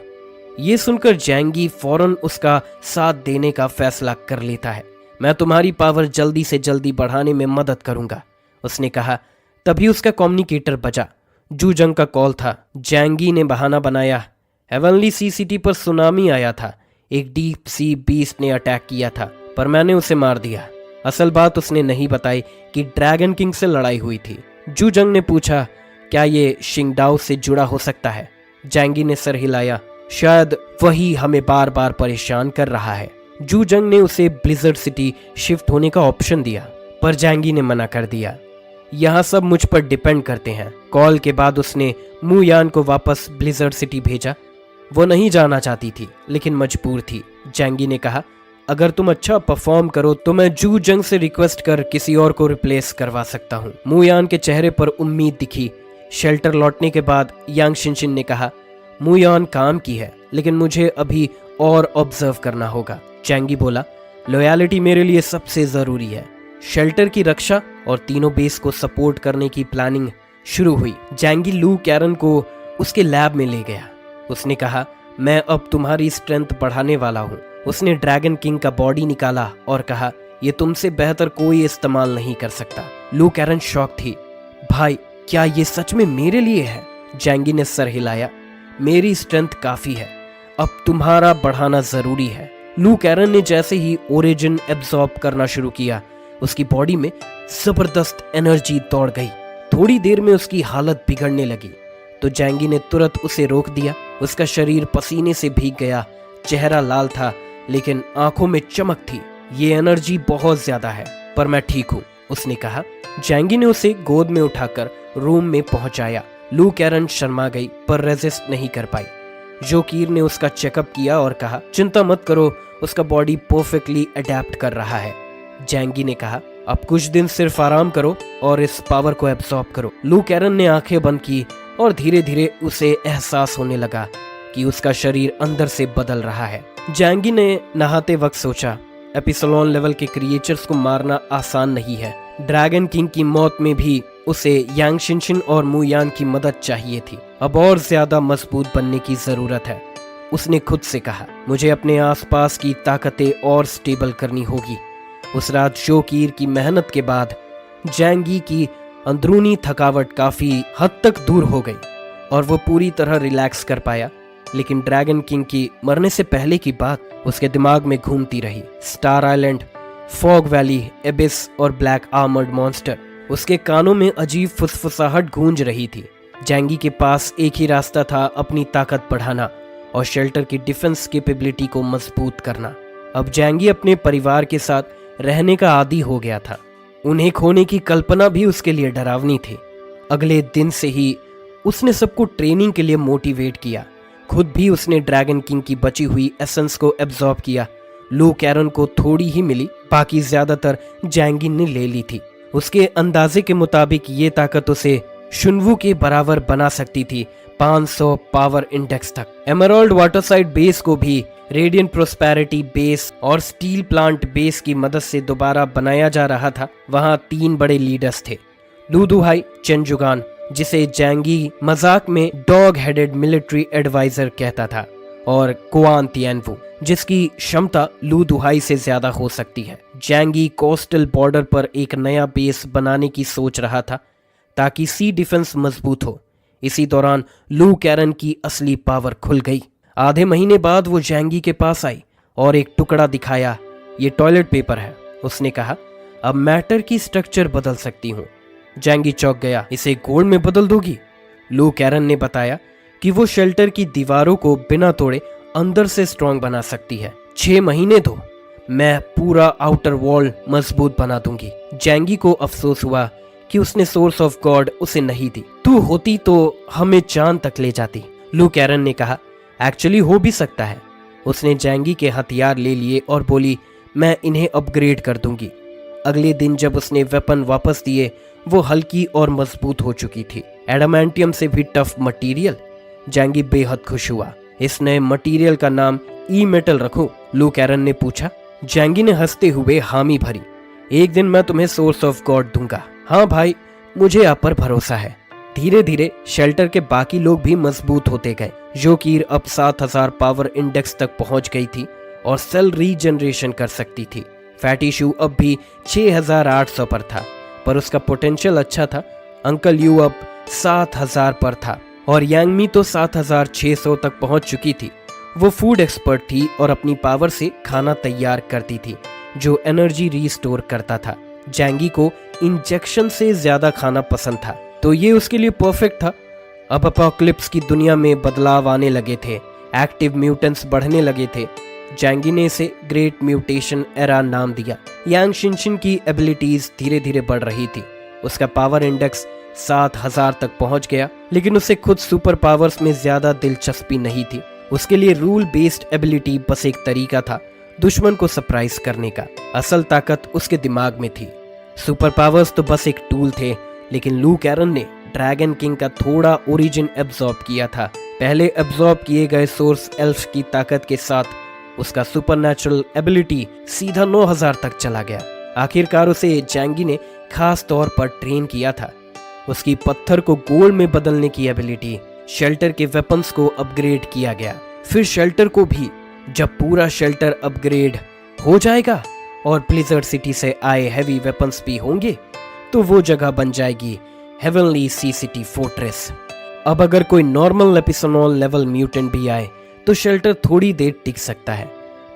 ये सुनकर जैंगी फौरन उसका साथ देने का फैसला कर लेता है। मैं तुम्हारी पावर जल्दी से जल्दी बढ़ाने में मदद करूंगा, उसने कहा। तभी उसका कम्युनिकेटर बजा। जूजंग का कॉल था। जैंगी ने बहाना बनाया, हेवनली सी सिटी पर सुनामी आया था, एक डीप सी बीस्ट ने अटैक किया था, पर मैंने उसे मार दिया। असल बात उसने नहीं बताई कि ड्रैगन किंग से लड़ाई हुई थी। जूजंग ने पूछा, क्या ये शिंगडाओ से जुड़ा हो सकता है? जैंगी ने सर हिलाया, शायद वही हमें बार बार परेशान कर रहा है। जूजंग ने उसे ब्लिजर्ड सिटी शिफ्ट होने का ऑप्शन दिया, पर जैंगी ने मना कर दिया। यहाँ सब मुझ पर डिपेंड करते हैं। कॉल के बाद उसने मुयान को वापस ब्लिजर्ड सिटी भेजा। वो नहीं जाना चाहती थी, लेकिन मजबूर थी। जैंगी ने कहा, अगर तुम अच्छा परफॉर्म करो तो मैं जूजंग से रिक्वेस्ट कर किसी और को रिप्लेस करवा सकता हूँ। मुयान के चेहरे पर उम्मीद दिखी। शेल्टर लौटने के बाद यांग शिनशिन ने कहा, मुयान काम की है, लेकिन मुझे अभी और ऑब्जर्व करना होगा। जैंगी बोला, लॉयल्टी मेरे लिए सबसे जरूरी है। शेल्टर की रक्षा और तीनों बेस को सपोर्ट करने की प्लानिंग शुरू हुई। जैंगी लू कैरन को उसके लैब में ले गया। उसने कहा, मैं अब तुम्हारी स्ट्रेंथ बढ़ाने वाला हूँ। उसने ड्रैगन किंग का बॉडी निकाला और कहा, ये तुमसे बेहतर कोई इस्तेमाल नहीं कर सकता। लू कैरन शॉक थी। भाई, क्या ये सच में मेरे लिए है? जैंगी ने सर हिलाया, मेरी स्ट्रेंथ काफी है, अब तुम्हारा बढ़ाना जरूरी है। लू कैरन ने जैसे ही ओरिजिन एब्जॉर्ब करना शुरू किया, उसकी बॉडी में जबरदस्त एनर्जी दौड़ गई। थोड़ी देर में उसकी हालत बिगड़ने लगी, तो जैंगी ने तुरंत उसे रोक दिया। उसका शरीर पसीने से भीग गया, चेहरा लाल था, लेकिन आंखों में चमक थी। ये एनर्जी बहुत ज्यादा है, पर मैं ठीक हूँ, उसने कहा। जैंगी ने उसे गोद में उठाकर रूम में पहुंचाया। लू कैरन शर्मा गई, पर रेजिस्ट नहीं कर पाई। जोकीर ने उसका चेकअप किया और कहा, चिंता मत करो, उसका बॉडी परफेक्टली अडेप्ट कर रहा है। जैंगी ने कहा, अब कुछ दिन सिर्फ आराम करो और इस पावर को एब्सॉर्ब करो। लू कैरन ने आंखें बंद की और धीरे धीरे उसे एहसास होने लगा कि उसका शरीर अंदर से बदल रहा है। जैंगी ने नहाते वक्त सोचा, एपिसलोन लेवल के क्रिएचर्स को मारना आसान नहीं है। ड्रैगन किंग की मौत में भी उसे यांग शिनशिन और मुयान की मदद चाहिए थी। अब और ज्यादा मजबूत बनने की जरूरत है। उसने खुद से कहा, मुझे अपने आसपास की ताकतें और स्टेबल करनी होगी। उस रात जोकीर की मेहनत के बाद जैंगी की अंदरूनी थकावट काफी हद तक दूर हो गई और वो पूरी तरह रिलैक्स कर पाया। लेकिन ड्रैगन किंग की मरने से पहले की बात उसके दिमाग में घूमती रही। स्टार आइलैंड, फॉग वैली, एबिस और ब्लैक आर्मर्ड मॉन्स्टर। उसके कानों में अजीब फुसफुसाहट गूंज रही थी। जैंगी के पास एक ही रास्ता था, अपनी ताकत बढ़ाना और शेल्टर की डिफेंस कैपेबिलिटी को मजबूत करना। अब जैंगी अपने परिवार के साथ रहने का आदी हो गया था। उन्हें खोने की कल्पना भी उसके लिए डरावनी थी। अगले दिन से ही उसने सबको ट्रेनिंग के लिए मोटिवेट किया। खुद भी उसने ड्रैगन किंग की बची हुई एसेंस को एब्जॉर्ब किया। लू कैरन को थोड़ी ही मिली, बाकी ज्यादातर जैंगी ने ले ली थी। उसके अंदाजे के मुताबिक ये ताकत उसे शुनवू के बराबर बना सकती थी, 500 पावर इंडेक्स तक। एमराल्ड वाटरसाइड बेस को भी रेडियंट प्रोस्पेरिटी बेस और स्टील प्लांट बेस की मदद से दोबारा बनाया जा रहा था। वहां 3 बड़े लीडर्स थे, लू दुहाई, चेन जुगान, जिसे जैंगी मजाक में डॉग हेडेड मिलिट्री एडवाइजर कहता था, और कुआन तियानवू, जिसकी क्षमता लू दुहाई से ज्यादा हो सकती है। जैंगी कोस्टल बॉर्डर पर एक नया बेस बनाने की सोच रहा था ताकि सी डिफेंस मजबूत हो। इसी दौरान लू कैरन की असली पावर खुल गई। आधे महीने बाद वो जैंगी के पास आई और एक टुकड़ा दिखाया। ये टॉयलेट पेपर है, उसने कहा, अब मैटर की स्ट्रक्चर बदल सकती हूँ। जैंगी चौंक गया, इसे गोल्ड में बदल दोगी? लू कैरन ने बताया कि वो शेल्टर की दीवारों को बिना तोड़े अंदर से स्ट्रॉन्ग बना सकती है। 6 महीने दो, मैं पूरा आउटर वॉल मजबूत बना दूंगी। जैंगी को अफसोस हुआ कि उसने सोर्स ऑफ गॉड उसे नहीं दी। तू होती तो हमें चांद तक ले जाती। लू कैरन ने कहा, एक्चुअली हो भी सकता है। उसने जैंगी के हथियार ले लिए और बोली, मैं इन्हें अपग्रेड कर दूंगी। अगले दिन जब उसने वेपन वापस दिए, वो हल्की और मजबूत हो चुकी थी, एडामेंटियम से भी टफ मटेरियल। जैंगी बेहद खुश हुआ। इस नए मटेरियल का नाम ई मेटल रखूं? लू कैरन ने पूछा। जैंगी ने हंसते हुए हामी भरी, एक दिन मैं तुम्हें सोर्स ऑफ गॉड दूंगा। हाँ भाई, मुझे आप पर भरोसा है। धीरे धीरे शेल्टर के बाकी लोग भी मजबूत होते गए। जोकीर अब 7000 पावर इंडेक्स तक पहुंच गई थी और सेल रीजनरेशन कर सकती थी। फैटी शू अब भी 6800 पर था, पर उसका पोटेंशियल अच्छा था अंकल यू अब 7,000 पर था और यांगमी तो 7,600 तक पहुंच चुकी थी। वो फूड एक्सपर्ट थी और अपनी पावर से खाना तैयार करती थी जो एनर्जी रिस्टोर करता था। जैंगी को इंजेक्शन से ज्यादा खाना पसंद था तो ये उसके लिए परफेक्ट था। अब अपोकलिप्स की दुनिया में बदलाव आने लगे थे, एक्टिव म्यूटेंट्स बढ़ने लगे थे। जैंगी ने इसे ग्रेट म्यूटेशन एरा नाम दिया। यांग शिनशिन की एबिलिटीज धीरे धीरे बढ़ रही थी। उसका पावर इंडेक्स 7,000 तक पहुंच गया, लेकिन उसे खुद सुपर पावर्स में ज्यादा दिलचस्पी नहीं थी। उसके लिए रूल बेस्ड एबिलिटी बस एक तरीका था दुश्मन को सरप्राइज करने का। असल ताकत उसके दिमाग में थी। सुपर पावर्स तो बस एक टूल थे, लेकिन लू कैरन ने ड्रैगन किंग का थोड़ा ओरिजिन एब्जॉर्ब किया था। पहले एब्जॉर्ब किए गए सोर्स एल्फ की ताकत के साथ उसका सुपरनैचुरल एबिलिटी सीधा 9,000 तक चला गया। आखिरकार उसे जैंगी ने खास तौर पर ट्रेन किया था। उसकी पत्थर को गोल्ड में बदलने की एबिलिटी, शेल्टर के वेपन्स को अपग्रेड किया गया। फिर शेल्टर को भी। जब पूरा शेल्टर अपग्रेड हो जाएगा और ब्लिजर्ड सिटी से आए हैवी वेपन्स भी होंगे तो वो जगह बन जाएगी हेवनली सी सिटी फोर्ट्रेस। अब अगर कोई नॉर्मल एपिसोनॉल लेवल म्यूटेंट भी आए तो शेल्टर थोड़ी देर टिक सकता है।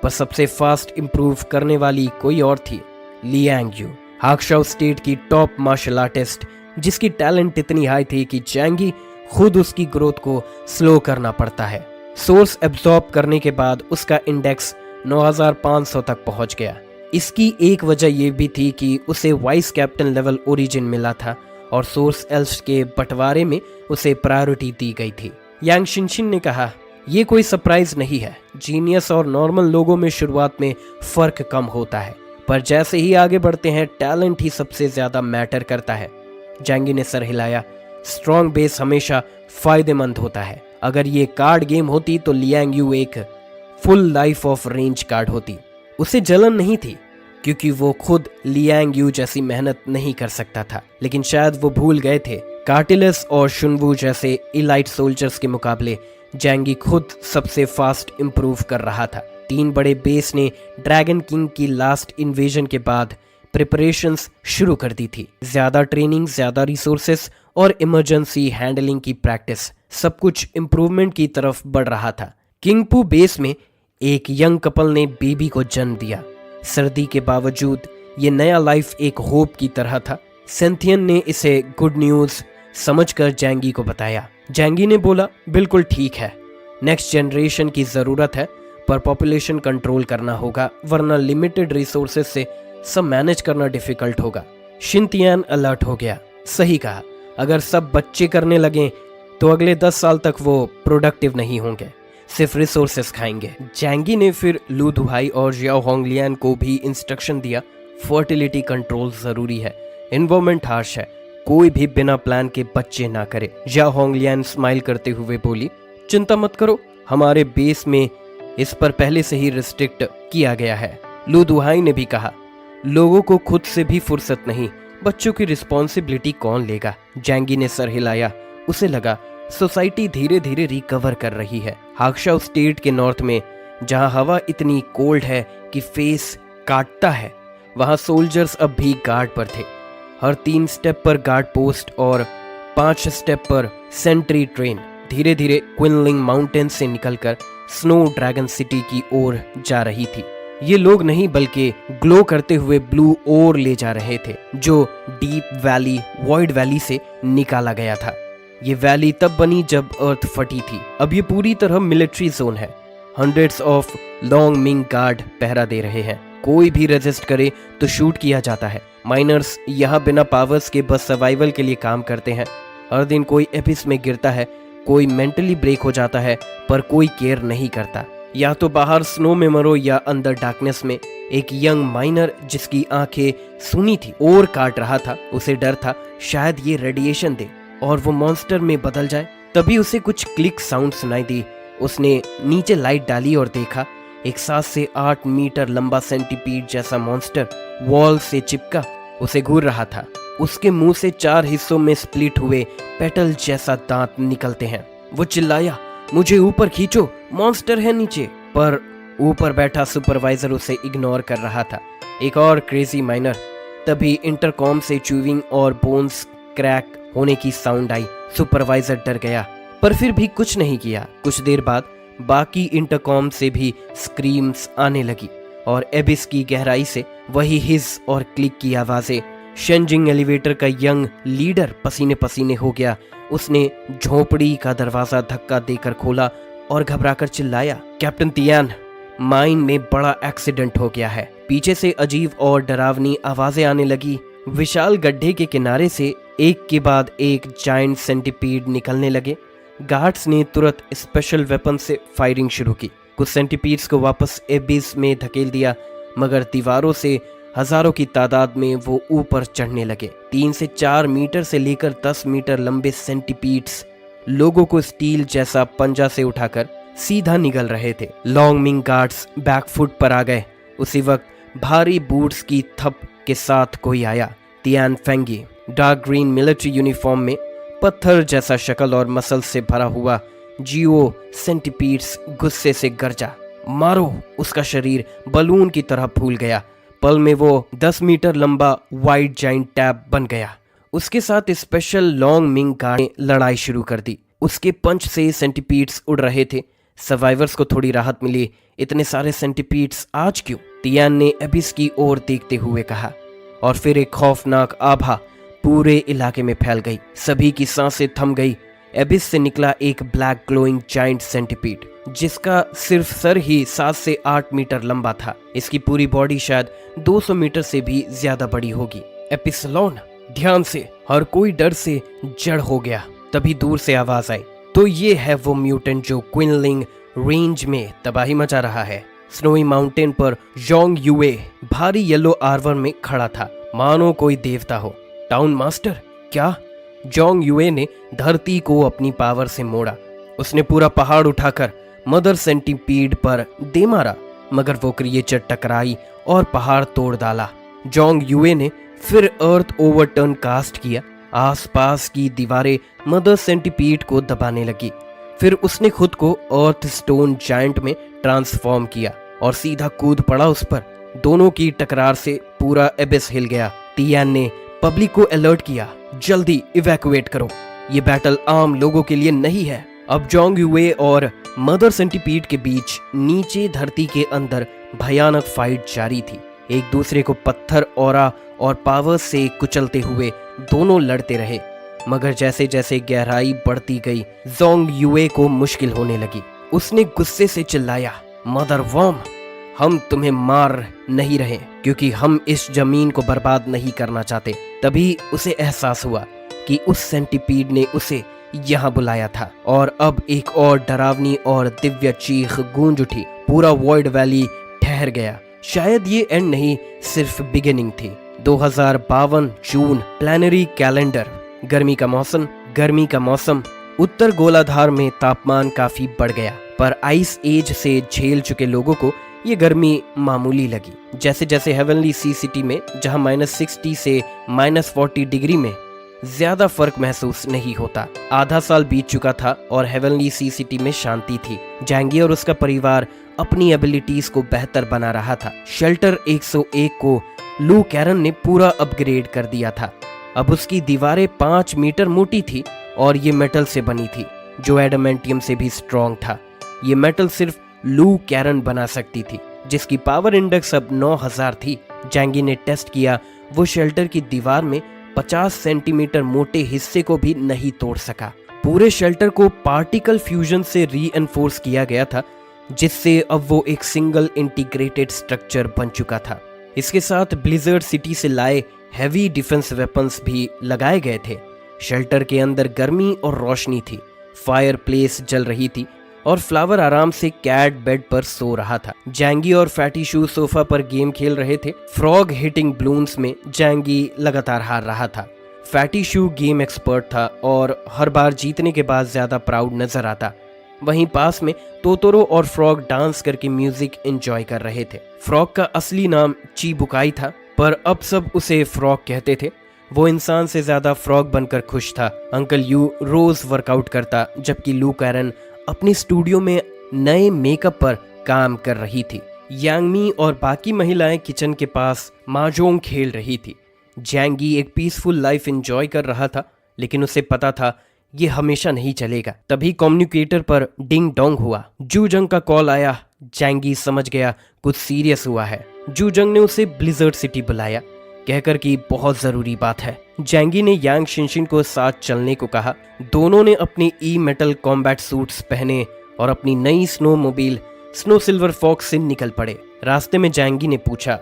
पर सबसे फास्ट इंप्रूव करने वाली कोई और थी, लियांग यू, हाक्शाओ स्टेट की टॉप मार्शल आर्टिस्ट, जिसकी टैलेंट इतनी हाई थी कि जैंगी खुद उसकी ग्रोथ को स्लो करना पड़ता है। सोर्स एब्जॉर्ब करने के बाद उसका इंडेक्स 9,500 तक पहुंच गया। इसकी एक वजह यह भी थी कि उसे वाइस कैप्टन लेवल ओरिजिन मिला था और सोर्स एल्फ्स के बंटवारे में उसे प्रायोरिटी दी गई थी। यांग शिनशिन ने कहा, यह कोई सरप्राइज नहीं है। जीनियस और नॉर्मल लोगों में शुरुआत में फर्क कम होता है, पर जैसे ही आगे बढ़ते हैं टैलेंट ही सबसे ज्यादा मैटर करता है। जैंगी ने सर हिलाया। स्ट्रॉन्ग बेस हमेशा फायदेमंद होता है। अगर ये कार्ड गेम होती तो लियांग यू एक full life of range card होती। उसे जलन नहीं थी क्योंकि वो खुद लियांग यू जैसी मेहनत नहीं कर सकता था, लेकिन शायद वो भूल गए थे कार्टिलस और शुनवू जैसे इलाइट सोल्जर्स के मुकाबले जैंगी खुद सबसे फास्ट इंप्रूव कर रहा था। 3 बड़े बेस ने ड्रैगन किंग की लास्ट इन्वेजन के बाद प्रिपरेशंस शुरू कर दी थी। ज्यादा ट्रेनिंग, ज्यादा रिसोर्सेस और इमरजेंसी हैंडलिंग की प्रैक्टिस, सब कुछ इंप्रूवमेंट की तरफ बढ़ रहा था। किंगपू बेस में एक यंग कपल ने बेबी को जन्म दिया। सर्दी के बावजूद ये नया लाइफ एक होप की तरह था। सेंथियन ने इसे गुड न्यूज समझकर जैंगी को बताया। जैंगी ने बोला, बिल्कुल ठीक है, नेक्स्ट जनरेशन की जरूरत है, पर पॉपुलेशन कंट्रोल करना होगा, वरना लिमिटेड रिसोर्सेज से सब मैनेज करना डिफिकल्ट होगा। शिनतियान अलर्ट हो गया। सही कहा, अगर सब बच्चे करने लगे तो अगले 10 साल तक वो प्रोडक्टिव नहीं होंगे, सिर्फ रिसोर्सेस खाएंगे। जैंगी ने फिर लू दुहाई और जियाओ होंगलियान को भी इंस्ट्रक्शन दिया, फर्टिलिटी कंट्रोल जरूरी है, एनवायरमेंट हार्श है, कोई भी बिना प्लान के बच्चे ना करे। जियाओ होंगलियान स्माइल करते हुए बोली, चिंता मत करो, हमारे बेस में इस पर पहले से ही रिस्ट्रिक्ट किया गया है। लू दुहाई ने भी कहा, लोगों को खुद से भी फुर्सत नहीं, बच्चों की रिस्पॉन्सिबिलिटी कौन लेगा। जैंगी ने सर हिलाया। उसे लगा सोसाइटी धीरे धीरे रिकवर कर रही है। हाक्शाओ स्टेट के नॉर्थ में, जहां हवा इतनी कोल्ड है कि फेस काटता है, वहां सोल्जर्स अब भी गार्ड पर थे। हर 3 स्टेप पर गार्ड पोस्ट और 5 स्टेप पर सेंट्री ट्रेन धीरे धीरे क्विनलिंग माउंटेन से निकलकर स्नो ड्रैगन सिटी की ओर जा रही थी। ये लोग नहीं बल्कि ग्लो करते हुए ब्लू ओर ले जा रहे थे, जो डीप वैली, वॉइड वैली से निकाला गया था। ये वैली तब बनी जब अर्थ फटी थी। अब ये पूरी तरह मिलिट्री जोन है। Hundreds of long Ming guard पहरा दे रहे हैं। कोई भी रजिस्ट करे तो शूट किया जाता है। माइनर्स यहाँ बिना पावर्स के बस सर्वाइवल के लिए काम करते हैं। हर दिन कोई एपिस में गिरता है, कोई मेंटली ब्रेक हो जाता है, पर कोई केयर नहीं करता। या तो बाहर स्नो में मरो या अंदर डार्कनेस में। एक यंग माइनर जिसकी आंखें सूनी थी और काट रहा था, उसे डर था शायद ये रेडिएशन दे और वो मॉन्स्टर में बदल जाए। तभी उसे कुछ क्लिक साउंड सुनाई दी। उसने नीचे लाइट डाली और देखा एक 7 से 8 मीटर लंबा सेंटीपीड जैसा मॉन्स्टर वॉल से चिपका उसे घूर रहा था। उसके मुंह से 4 हिस्सों में स्प्लिट हुए पेटल जैसा दांत निकलते हैं। वो चिल्लाया, मुझे ऊपर खींचो, मॉन्स्टर है नीचे। पर ऊपर बैठा सुपरवाइजर उसे इग्नोर कर रहा था। एक और क्रेजी माइनर। तभी इंटरकॉम से चूविंग और बोन्स क्रैक होने की साउंड आई। सुपरवाइजर डर गया पर फिर भी कुछ नहीं किया। कुछ देर बाद बाकी इंटरकॉम से भी स्क्रीम्स आने लगी और एबिस की गहराई से वही हिज और क्लिक की आवाजें। शेंजिंग एलिवेटर का यंग लीडर पसीने पसीने हो गया। उसने झोपड़ी का दरवाजा धक्का देकर खोला और घबराकर चिल्लाया, कैप्टन तियान, माइन में बड़ा एक्सीडेंट हो गया है। पीछे से अजीब और डरावनी आवाजें आने लगी। विशाल गड्ढे के किनारे से एक के बाद एक जायंट सेंटीपीड निकलने लगे। गार्ड्स ने तुरंत स्पेशल वेपन से फायरिंग शुरू की। कुछ सेंटीपीड्स को वापस एबिस में धकेल दिया, मगर दीवारों से हजारों की तादाद में वो ऊपर चढ़ने लगे। 3 से 4 मीटर से लेकर 10 मीटर लंबे सेंटीपीड्स लोगों को स्टील जैसा पंजा से उठाकर सीधा निगल रहे थे। लॉन्ग मिंग गार्ड्स बैकफुट पर आ गए। उसी वक्त भारी बूट्स की थप के साथ कोई आया। Tian Fengyi, dark green military uniform में, पत्थर जैसा शक्ल और मसल से भरा हुआ जियो सेंटीपीड्स गुस्से से गरजा, मारो। उसका शरीर बलून की तरह फूल गया। पल में वो 10 मीटर लंबा वाइड जाइंट टैब बन गया। उसके साथ स्पेशल लॉन्ग मिंग गार्ड ने लड़ाई शुरू कर दी। उसके पंच से सेंटीपीड्स उड़ रहे थे। सर्वाइवर्स को थोड़ी राहत मिली। इतने सारे सेंटीपीड्स आज क्यों? तियान ने एबिस की ओर देखते हुए कहा, और फिर एक खौफनाक आभा पूरे इलाके में फैल गई। सभी की सांसें थम गई। एबिस से निकला एक ब्लैक ग्लोइंग जाइंट सेंटीपीड, जिसका सिर्फ सर ही 7 से 8 मीटर लंबा था। इसकी पूरी बॉडी शायद 200 मीटर से भी ज्यादा बड़ी होगी। एपिसलोन, ध्यान से। हर कोई डर से जड़ हो गया। तभी दूर से आवाज आई, तो ये है वो म्यूटेंट जो क्विनलिंग रेंज में तबाही मचा रहा है। स्नोई माउंटेन पर जोंग युए भारी येलो आर्मर में खड़ा था, मानो कोई देवता हो। टाउन मास्टर, क्या? जोंग युए ने धरती को अपनी पावर से मोड़ा। उसने पूरा पहाड़ उठाकर मदर सेंटीपीड पर दे मारा, मगर वो क्रिएचर टकराई और पहाड़ तोड़ डाला। जोंग युए ने फिर अर्थ ओवरटर्न कास्ट किया। आसपास की दीवारें मदर सेंटीपीड को दबाने लगी। फिर उसने खुद को अर्थ स्टोन जायंट में ट्रांसफॉर्म किया और सीधा कूद पड़ा उस पर। दोनों की टकरार से पूरा एबिस हिल गया। तियान ने पब्लिक को अलर्ट किया, जल्दी इवैक्यूएट करो, ये बैटल आम लोगों के लिए नहीं है। अब जोंग युए और मदर सेंटीपीड के बीच नीचे धरती के अंदर भयानक फाइट जारी थी। एक दूसरे को पत्थर, ऑरा और पावर से कुचलते हुए दोनों लड़ते रहे, मगर जैसे जैसे गहराई बढ़ती गई जोंग युए को मुश्किल होने लगी। उसने गुस्से से चिल्लाया, मदर वर्म, हम तुम्हें मार नहीं रहे क्योंकि हम इस जमीन को बर्बाद नहीं करना चाहते। तभी उसे एहसास हुआ कि उस सेंटीपीड ने उसे यहाँ बुलाया था, और अब एक और डरावनी और दिव्य चीख गूंज उठी। पूरा वॉइड वैली ठहर गया। शायद ये एंड नहीं, सिर्फ बिगिनिंग थी। 2052 जून, प्लानरी कैलेंडर। गर्मी का मौसम। उत्तर गोलार्ध में तापमान काफी बढ़ गया, पर आइस एज से झेल चुके लोगों को ये गर्मी मामूली लगी। जैसे जैसे हेवनली सी सिटी में, जहां -60 से -40 डिग्री में ज्यादा फर्क महसूस नहीं होता। आधा साल बीत चुका था और हेवनली सी सिटी में शांति थी। जैंगी और उसका परिवार अपनी एबिलिटीज को बेहतर बना रहा था। शेल्टर 101 को लू कैरन ने पूरा अपग्रेड कर दिया था। अब उसकी दीवारें 5 मीटर मोटी थी और ये मेटल से बनी थी, जो एडामेंटियम से भी स्ट्रॉन्ग था। ये मेटल सिर्फ लू कैरन बना सकती थी, जिसकी पावर इंडेक्स अब 9000 थी। जैंगी ने टेस्ट किया, वो शेल्टर की दीवार में 50 सेंटीमीटर मोटे हिस्से को भी नहीं तोड़ सका। पूरे शेल्टर को पार्टिकल फ्यूजन से रीएनफोर्स किया गया था, जिससे अब वो एक सिंगल इंटीग्रेटेड स्ट्रक्चर बन चुका था। इसके साथ ब्लिजर्ड सिटी से लाए हैवी डिफेंस वेपन्स भी लगाए गए थे। शेल्टर के अंदर गर्मी और रोशनी थी। फायर प्लेस जल रही थी और फ्लावर आराम से कैट बेड पर सो रहा था। जैंगी और फैटी शू सोफा पर गेम खेल रहे थे। फ्रॉग हिटिंग बलून्स में जैंगी लगातार हार रहा था। फैटी शू गेम एक्सपर्ट था और हर बार जीतने के बाद ज्यादा प्राउड नजर आता। वहीं पास में तोतोरो और फ्रॉग डांस करके म्यूजिक एंजॉय कर रहे थे। फ्रॉग का असली नाम चीबुकाई था, पर अब सब उसे फ्रॉग कहते थे। वो इंसान से ज्यादा फ्रॉग बनकर खुश था। अंकल यू रोज वर्कआउट करता, जबकि लू कैरन अपनी स्टूडियो में नए मेकअप पर काम कर रही थी। यांगमी और बाकी महिलाएं किचन के पास माजोंग खेल रही थी। जैंगी एक पीसफुल लाइफ एंजॉय कर रहा था। लेकिन उसे पता था ये हमेशा नहीं चलेगा। तभी कम्युनिकेटर पर डिंग डोंग हुआ। जू जंग का कॉल आया। जैंगी समझ गया कुछ सीरियस हुआ है। जू जंग ने उसे ब्लिजर्ड सिटी बुलाया, कहकर कि बहुत जरूरी बात है। जैंगी ने यांग शिनशिन को साथ चलने को कहा। दोनों ने अपने ई मेटल कॉम्बैट सूट्स पहने और अपनी नई snow mobile snow silver fox से निकल पड़े। रास्ते में जैंगी ने पूछा,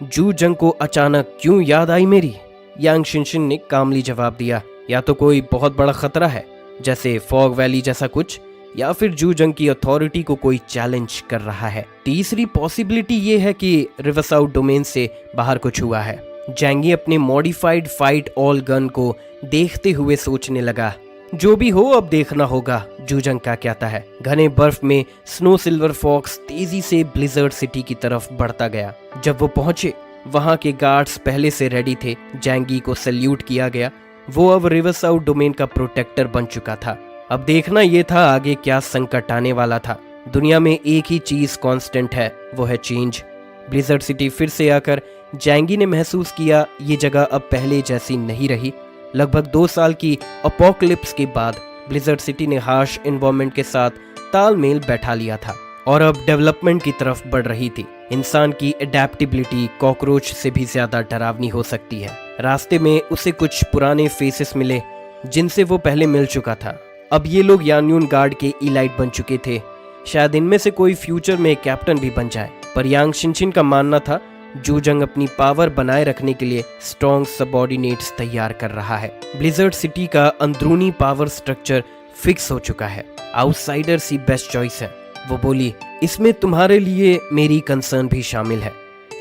जू जंग को अचानक क्यों याद आई मेरी? यांग शिनशिन ने कामली जवाब दिया, या तो कोई बहुत बड़ा खतरा है जैसे फॉग वैली जैसा कुछ, या फिर जू जंग की अथॉरिटी को कोई चैलेंज कर रहा है। तीसरी पॉसिबिलिटी ये है कि रिवरसाउथ डोमेन से बाहर कुछ हुआ है। जैंगी अपने मॉडिफाइड फाइट ऑल गन को देखते हुए सोचने लगा, जो भी हो अब देखना होगा जू जंग का क्या है। घने बर्फ में स्नो सिल्वर फॉक्स तेजी से ब्लिजर्ड सिटी की तरफ बढ़ता गया। जब वो पहुंचे, वहां के गार्ड्स पहले से रेडी थे। जैंगी को सैल्यूट किया गया। वो अब रिवरसाउथ डोमेन का प्रोटेक्टर बन चुका था। अब देखना ये था आगे क्या संकट आने वाला था। दुनिया में एक ही चीज कांस्टेंट है, वो है चेंज। ब्लिजर्ड सिटी फिर से आकर जैंगी ने महसूस किया ये जगह अब पहले जैसी नहीं रही। लगभग 2 साल की अपोकलिप्स के बाद ब्लिजर्ड सिटी ने हार्श एनवायरनमेंट के साथ तालमेल बैठा लिया था और अब डेवलपमेंट की तरफ बढ़ रही थी। इंसान की एडेप्टेबिलिटी कॉकरोच से भी ज्यादा डरावनी हो सकती है। रास्ते में उसे कुछ पुराने फेसेस मिले जिनसे वो पहले मिल चुका था। अब ये लोग यान्यून गार्ड के इलाइट बन चुके थे। शायद इनमें से कोई फ्यूचर में कैप्टन भी बन जाए। पर यांग शिनशिन का मानना था जू जंग अपनी पावर बनाए रखने के लिए स्ट्रॉन्ग सबऑर्डिनेट्स तैयार कर रहा है। ब्लिजर्ड सिटी का अंदरूनी पावर स्ट्रक्चर फिक्स हो चुका है। आउटसाइडर्स ही बेस्ट चॉइस है। वो बोली, इसमें तुम्हारे लिए मेरी कंसर्न भी शामिल है।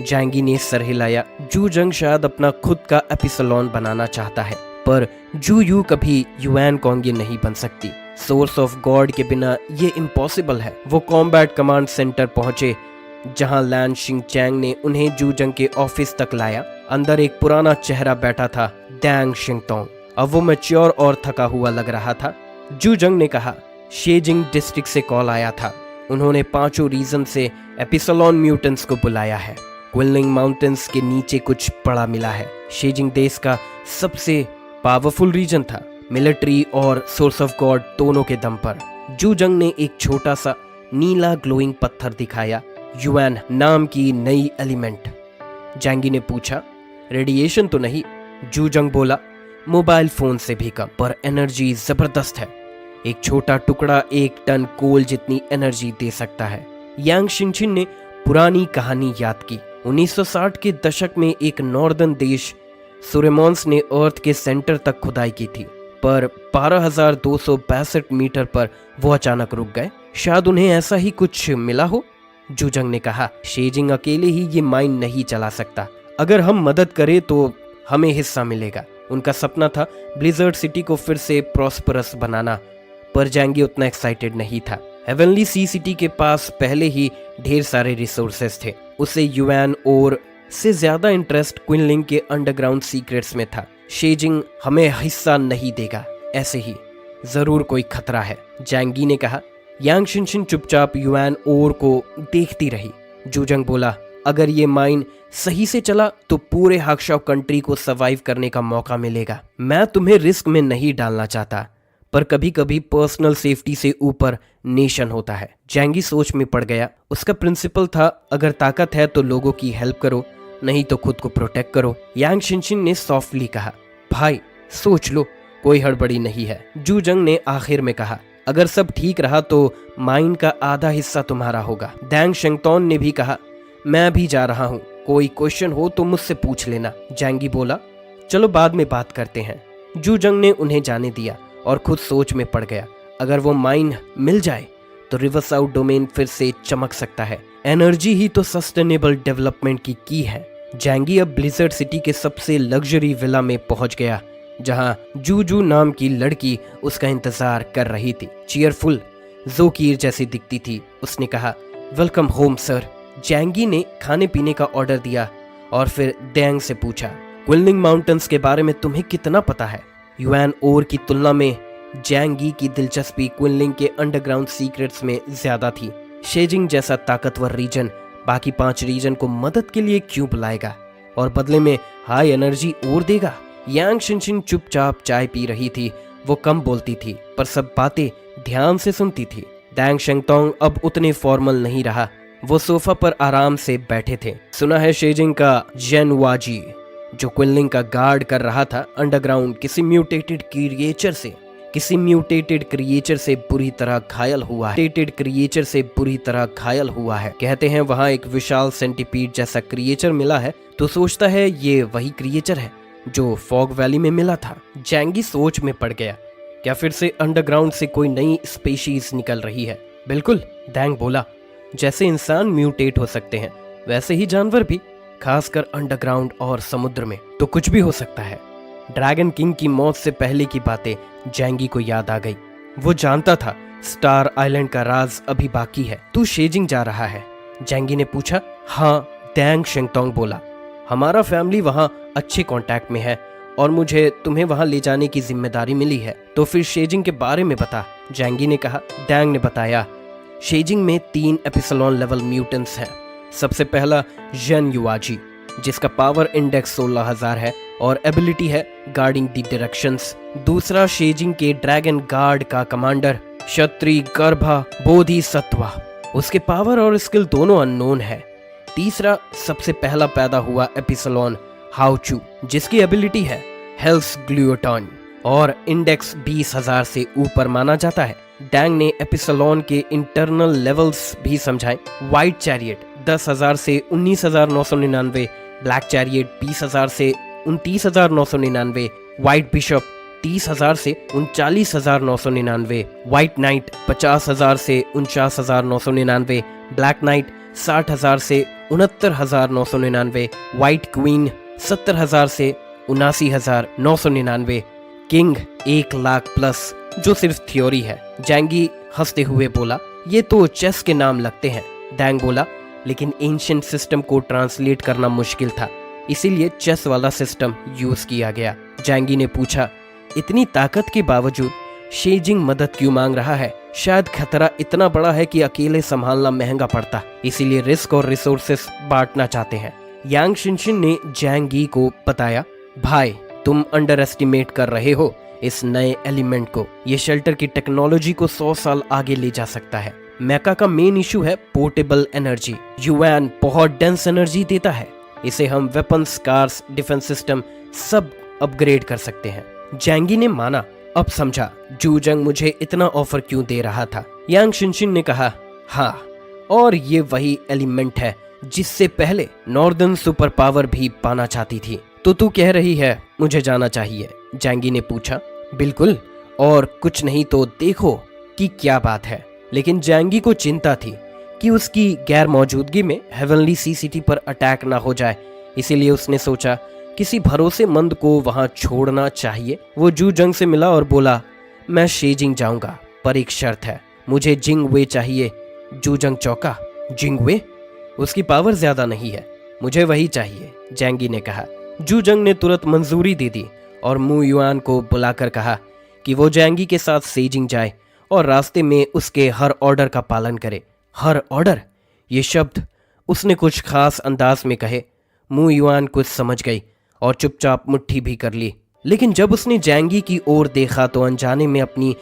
जैंगी ने सर हिलाया। जू जंग शायद अपना खुद का एपिसलॉन बनाना चाहता है, पर जू यू कभी युआन कोंगिन नहीं बन सकती। सोर्स ऑफ गॉड के बिना ये इम्पॉसिबल है। वो कॉम्बैट कमांड सेंटर पहुंचे जहां लैन शिंग चैंग ने उन्हें जू जंग के ऑफिस तक लाया। अंदर एक पुराना चेहरा बैठा था, डैंग शिंगतोंग। अब वो मैच्योर और थका हुआ लग रहा था। जू जंग ने कहा, शेजिंग डिस्ट्रिक्ट से कॉल आया था। उन्होंने 5 रीजन से एपिसलॉन म्यूटेंट्स को बुलाया है। क्विनलिंग माउंटेन्स के नीचे कुछ पड़ा मिला है। शेजिंग देश का सबसे पावरफुल रीजन था, मिलिट्री और सोर्स ऑफ गॉड दोनों के दम पर। जू जंग ने एक छोटा सा नीला ग्लोइंग पत्थर दिखाया, युआन नाम की नई एलिमेंट। जैंगी ने पूछा, रेडिएशन तो नहीं? जू जंग बोला, मोबाइल फोन से भी कम, पर एनर्जी जबरदस्त है। एक छोटा टुकड़ा 1 टन कोल जितनी एनर्जी दे सकता है। यांग शिनशिन ने पुरानी कहानी याद की। 1960 के दशक में एक नॉर्दर्न देश सुरेमोन्स ने अर्थ के सेंटर तक खुदाई की थी, पर 12,262 मीटर पर वो अचानक रुक गए। शायद उन्हें ऐसा ही कुछ मिला हो। जू जंग ने कहा, शेजिंग अकेले ही ये माइन नहीं चला सकता। अगर हम मदद करें तो हमें हिस्सा मिलेगा। उनका सपना था ब्लिजर्ड सिटी को फिर से प्रॉस्परस बनाना, पर जैंगी उतना एक्साइटेड नहीं था। हेवनली सी सिटी के पास पहले ही ढेर सारे रिसोर्सेस थे। उसे युआन और से ज्यादा इंटरेस्ट क्विनलिंग के अंडरग्राउंड सीक्रेट्स में था। शेजिंग हमें हिस्सा नहीं देगा, ऐसे ही जरूर कोई खतरा है, जैंगी ने कहा। यांग शिनशिन चुपचाप युआन और को देखती रही। जू जंग बोला, अगर ये माइन सही से चला तो पूरे हाक्शाओ कंट्री को सर्वाइव करने का मौका मिलेगा। मैं तुम्हें रिस्क में नहीं डालना चाहता, पर कभी कभी पर्सनल सेफ्टी से ऊपर नेशन होता है। जैंगी सोच में पड़ गया। उसका प्रिंसिपल था, अगर ताकत है तो लोगों की हेल्प करो, नहीं तो खुद को प्रोटेक्ट करो। यांग शिनशिन ने सॉफ्टली कहा, भाई सोच लो, कोई हड़बड़ी नहीं है। जू जंग ने आखिर में कहा, अगर सब ठीक रहा तो माइन का आधा हिस्सा तुम्हारा होगा। डैंग शिंगतोन ने भी कहा, मैं भी जा रहा हूँ, कोई क्वेश्चन हो तो मुझसे पूछ लेना। जैंगी बोला, चलो बाद में बात करते हैं। जू जंग ने उन्हें जाने दिया और खुद सोच में पड़ गया। अगर वो माइन मिल जाए तो रिवरसाउथ डोमेन फिर से चमक सकता है। एनर्जी ही तो सस्टेनेबल डेवलपमेंट की की है। जैंगी अब ब्लिजर्ड सिटी के सबसे लग्जरी विला में पहुंच गया, जहां जूजू नाम की लड़की उसका इंतजार कर रही थी। चीयरफुल जोकीर जैसी दिखती थी। उसने कहा, वेलकम होम सर। जैंगी ने खाने पीने का ऑर्डर दिया और फिर डैंग से पूछा, क्विनलिंग माउंटेन्स के बारे में तुम्हें कितना पता है? युआन और की तुलना में जैंगी की दिलचस्पी क्विनलिंग के अंडरग्राउंड सीक्रेट्स में ज्यादा थी। शेजिंग जैसा ताकतवर रीजन बाकी 5 रीजन को मदद के लिए क्यों बुलाएगा और बदले में हाई एनर्जी और देगा? यांग शिनशिन चुपचाप चाय पी रही थी। वो कम बोलती थी पर सब बातें ध्यान से सुनती थी। डैंग शेंगतोंग अब उतने फॉर्मल नहीं रहा। वो सोफा पर आराम से बैठे थे। सुना है शेजिंग का जेन वाजी जो क्विनलिंग का गार्ड कर रहा था अंडरग्राउंड किसी म्यूटेटेड क्रिएचर से बुरी तरह घायल हुआ है। कहते हैं वहां एक विशाल सेंटीपीड जैसा क्रिएचर मिला है, तो सोचता है ये वही क्रिएचर है जो फॉग वैली में मिला था। जैंगी सोच में पड़ गया। क्या फिर से अंडरग्राउंड से कोई नई स्पीशीज निकल रही है? बिल्कुल, डैंग बोला। जैसे इंसान म्यूटेट हो सकते हैं वैसे ही जानवर भी, खासकर अंडरग्राउंड और समुद्र में तो कुछ भी हो सकता है। ड्रैगन किंग की मौत से पहले की बातें जैंगी को याद आ गई। वो जानता था स्टार आइलैंड का राज अभी बाकी है। तू शेजिंग जा रहा है? जैंगी ने पूछा। हाँ, डैंग शेंगतोंग बोला। हमारा फैमिली वहाँ अच्छे कांटेक्ट में है और मुझे तुम्हें वहाँ ले जाने की जिम्मेदारी मिली है। तो फिर शेजिंग के बारे में बता, जैंगी ने कहा। डैंग ने बताया, शेजिंग में 3 एपिसलोन लेवल म्यूटेंट्स हैं। सबसे पहला जेन युआजी जिसका पावर इंडेक्स 16,000 है और एबिलिटी है गार्डिंग द डायरेक्शंस। दूसरा शेजिंग के ड्रैगन गार्ड का कमांडर क्षत्रि गर्भा बोधिसत्वा, उसके पावर और स्किल दोनों अननोन है। तीसरा सबसे पहला पैदा हुआ एपिसलोन हाउचू जिसकी एबिलिटी है हेल्स ग्लूटन और इंडेक्स 20,000 से ऊपर माना जाता है। डैंग ने एपिसलोन के इंटरनल लेवल्स भी समझाए। व्हाइट चैरियट 10,000 से 19,999, ब्लैक चैरियट 20,000 से 29,999, व्हाइट बिशप 30,000 से 39,999, व्हाइट नाइट 50,000 से 49,999, ब्लैक नाइट 60,000 से 69,999, व्हाइट क्वीन 70,000 से 79,999, किंग 1,00,000 प्लस, जो सिर्फ थ्योरी है। जैंगी हंसते हुए बोला, ये तो चेस के नाम लगते हैं। डैंग बोला, लेकिन एंशिएंट सिस्टम को ट्रांसलेट करना मुश्किल था, इसीलिए चेस वाला सिस्टम यूज किया गया। जैंगी ने पूछा, इतनी ताकत के बावजूद शेजिंग मदद क्यों मांग रहा है? शायद खतरा इतना बड़ा है कि अकेले संभालना महंगा पड़ता, इसीलिए रिस्क और रिसोर्सेस बांटना चाहते हैं। यांग शिनशिन ने जैंगी को बताया, भाई तुम अंडर एस्टिमेट कर रहे हो इस नए एलिमेंट को। ये शेल्टर की टेक्नोलॉजी को 100 साल आगे ले जा सकता है। मेका का मेन इशू है पोर्टेबल एनर्जी। युआन बहुत डेंस एनर्जी देता है, इसे हम वेपन्स, कार्स, डिफेंस सिस्टम सब अपग्रेड कर सकते हैं। जैंगी ने माना। अब समझा जू जंग मुझे इतना ऑफर क्यों दे रहा था। यांग शिनशिन ने कहा, हाँ, और ये वही एलिमेंट है जिससे पहले नॉर्दर्न सुपर पावर भी पाना चाहती थी। तो तू कह रही है मुझे जाना चाहिए? जैंगी ने पूछा। बिल्कुल, और कुछ नहीं तो देखो कि क्या बात है। लेकिन जैंगी को चिंता थी कि उसकी गैर मौजूदगी में हेवनली सी सिटी पर अटैक ना हो जाए, इसीलिए उसने सोचा किसी भरोसेमंद को वहां छोड़ना चाहिए। वो जू जंग से मिला और बोला, मैं शेजिंग जाऊंगा पर एक शर्त है, मुझे जिंग वे चाहिए। जू जंग चौंका। जिंग वे? उसकी पावर ज्यादा नहीं है, मुझे वही चाहिए, जैंगी ने कहा। जू जंग ने तुरंत मंजूरी दे दी और मू युआन को बुलाकर कहा कि वो जैंगी के साथ शेजिंग जाए और रास्ते में उसके हर ऑर्डर का पालन करे। हर ऑर्डर? ये शब्द उसने कुछ खास अंदाज में कहे। मू युआन कुछ समझ गई और चुपचाप मुट्ठी भी कर ली। लेकिन जब उसने जैंगी की ओर देखा तो अनजाने में अपनी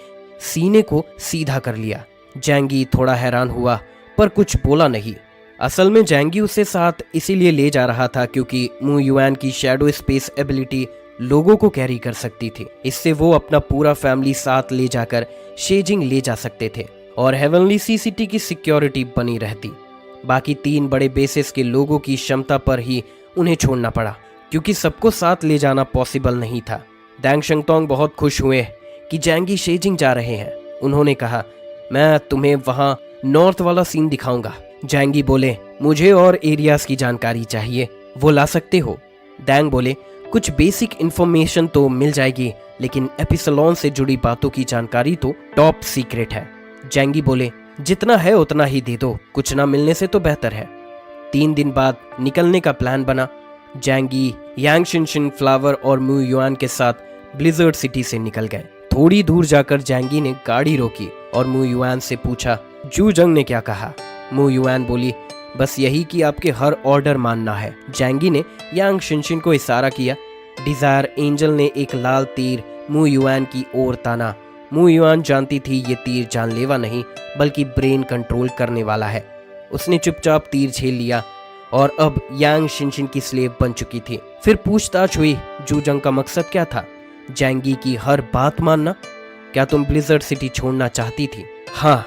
सीने को सीधा कर लिया। जैंगी थोड़ा हैरान हुआ पर कुछ बोला नहीं। असल में जैंगी उसे साथ इसीलिए ले जा रहा था क्योंकि मू युआन की शैडो स्पेस एबिलिटी लोगों को कैरी कर सकती थी। इससे वो अपना पूरा फैमिली साथ ले जाकर शेजिंग ले जा सकते थे और हेवनली सी सिटी की सिक्योरिटी बनी रहती। बाकी 3 बड़े बेसिस के लोगों की क्षमता पर ही उन्हें छोड़ना पड़ा क्योंकि सबको साथ ले जाना पॉसिबल नहीं था। डैंग शेंगतोंग बहुत खुश हुए कि जैंगी शेजिंग जा रहे हैं। उन्होंने कहा, मैं तुम्हें वहां नॉर्थ वाला सीन दिखाऊंगा। जैंगी बोले, मुझे और एरियाज की जानकारी चाहिए, वो ला सकते हो? डैंग बोले, कुछ बेसिक इंफॉर्मेशन तो मिल जाएगी लेकिन एपिसलोन से जुड़ी बातों की जानकारी तो टॉप सीक्रेट है। जैंगी बोले, जितना है उतना ही दे दो, कुछ ना मिलने से तो बेहतर है। 3 दिन बाद निकलने का प्लान बना। जैंगी, यांग शिनशिन, फ्लावर और मू युआन के साथ ब्लिजर्ड सिटी से निकल गए। थोड़ी दूर जाकर जैंगी ने गाड़ी रोकी और मू युआन से पूछा, जू जंग ने क्या कहा? मू युआन बोली, बस यही कि आपके हर ऑर्डर मानना है। जैंगी ने यांग शिनशिन को इशारा किया। डिजायर एंजल ने एक लाल तीर मू युआन की ओर ताना। मू युआन जानती थी ये तीर जानलेवा नहीं बल्कि ब्रेन कंट्रोल करने वाला है। उसने चुपचाप तीर झेल लिया और अब यांग शिनशिन की स्लेव बन चुकी थी। फिर पूछताछ हुई, जूजंग का मकसद क्या था? जैंगी की हर बात मानना? क्या तुम ब्लिजर्ड सिटी छोड़ना चाहती थी? हाँ,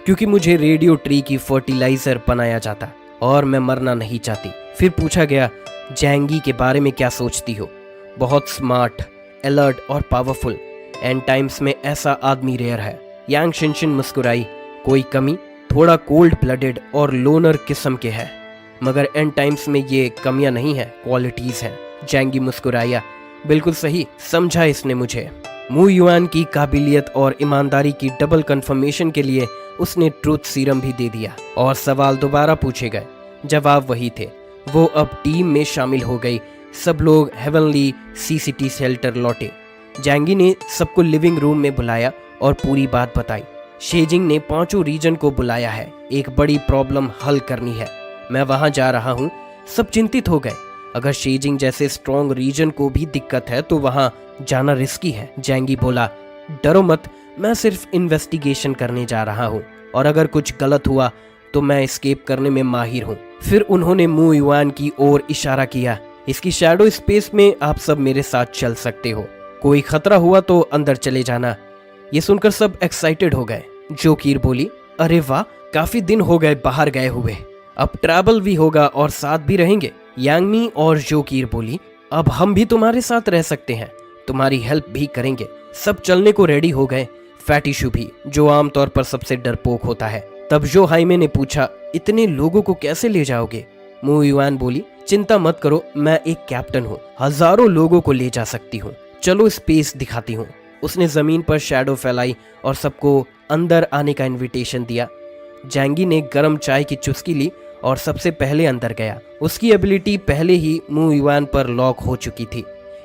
क्योंकि मुझे रेडियो ट्री की फर्टिलाइजर बनाया जाता और मैं मरना नहीं चाहती। फिर पूछा गया, जैंगी के बारे में क्या सोचती हो? बहुत स्मार्ट, अलर्ट और पावरफुल। एंड टाइम्स में ऐसा आदमी रेयर है। यांग शिनशिन मुस्कुराई। कोई कमी? थोड़ा कोल्ड ब्लडेड और लोनर किस्म के है, मगर एंड टाइम्स में ये कमियां नहीं है, क्वालिटीज हैं। जैंगी मुस्कुराया। बिल्कुल सही समझा इसने मुझे। मू युआन की काबिलियत और ईमानदारी की डबल कंफर्मेशन के लिए उसने ट्रूथ सीरम भी दे दिया और सवाल दोबारा पूछे गए। जवाब वही थे। वो अब टीम में शामिल हो गई। सब लोग हेवनली सीसीटी शेल्टर लौटे। जैंगी ने सबको लिविंग रूम में बुलाया और पूरी बात बताई। शेजिंग ने 5 रीजन को बुलाया है, एक बड़ी प्रॉब्लम हल करनी है। मैं वहां जा रहा हूं। सब चिंतित हो गए। अगर शेजिंग जैसे स्ट्रॉन्ग रीजन को भी दिक्कत है तो वहां जाना रिस्की है। जैंगी बोला, डरो मत, मैं सिर्फ इन्वेस्टिगेशन करने जा रहा हूं और अगर कुछ गलत हुआ तो मैं एस्केप करने में माहिर हूं। फिर उन्होंने मू युआन की ओर इशारा किया। इसकी शैडो स्पेस में आप सब मेरे साथ चल सकते हो। कोई खतरा हुआ तो अंदर चले जाना। ये सुनकर सब एक्साइटेड हो गए। जोकीर बोली, अरे वाह, काफी दिन हो गए बाहर गए हुए, अब ट्रैवल भी होगा और साथ भी रहेंगे। यांगमी और जोकीर बोली, अब हम भी तुम्हारे साथ रह सकते हैं, तुम्हारी हेल्प भी करेंगे। सब चलने को रेडी हो गए, फैटिशु भी, जो आमतौर पर सबसे डरपोक होता है। तब जो हाइमे ने पूछा, इतने लोगों को कैसे ले जाओगे? मू युआन बोली, चिंता मत करो, मैं एक कैप्टन हूँ, हजारों लोगों को ले जा सकती हूँ। चलो स्पेस दिखाती हूँ। उसने जमीन पर शैडो फैलाई और सबको अंदर आने का इनविटेशन दिया। जैंगी ने गर्म चाय की चुस्की ली और सबसे पहले अंदर गया। उसकी एबिलिटी पहले ही मू युआन पर लॉक हो चुकी थी,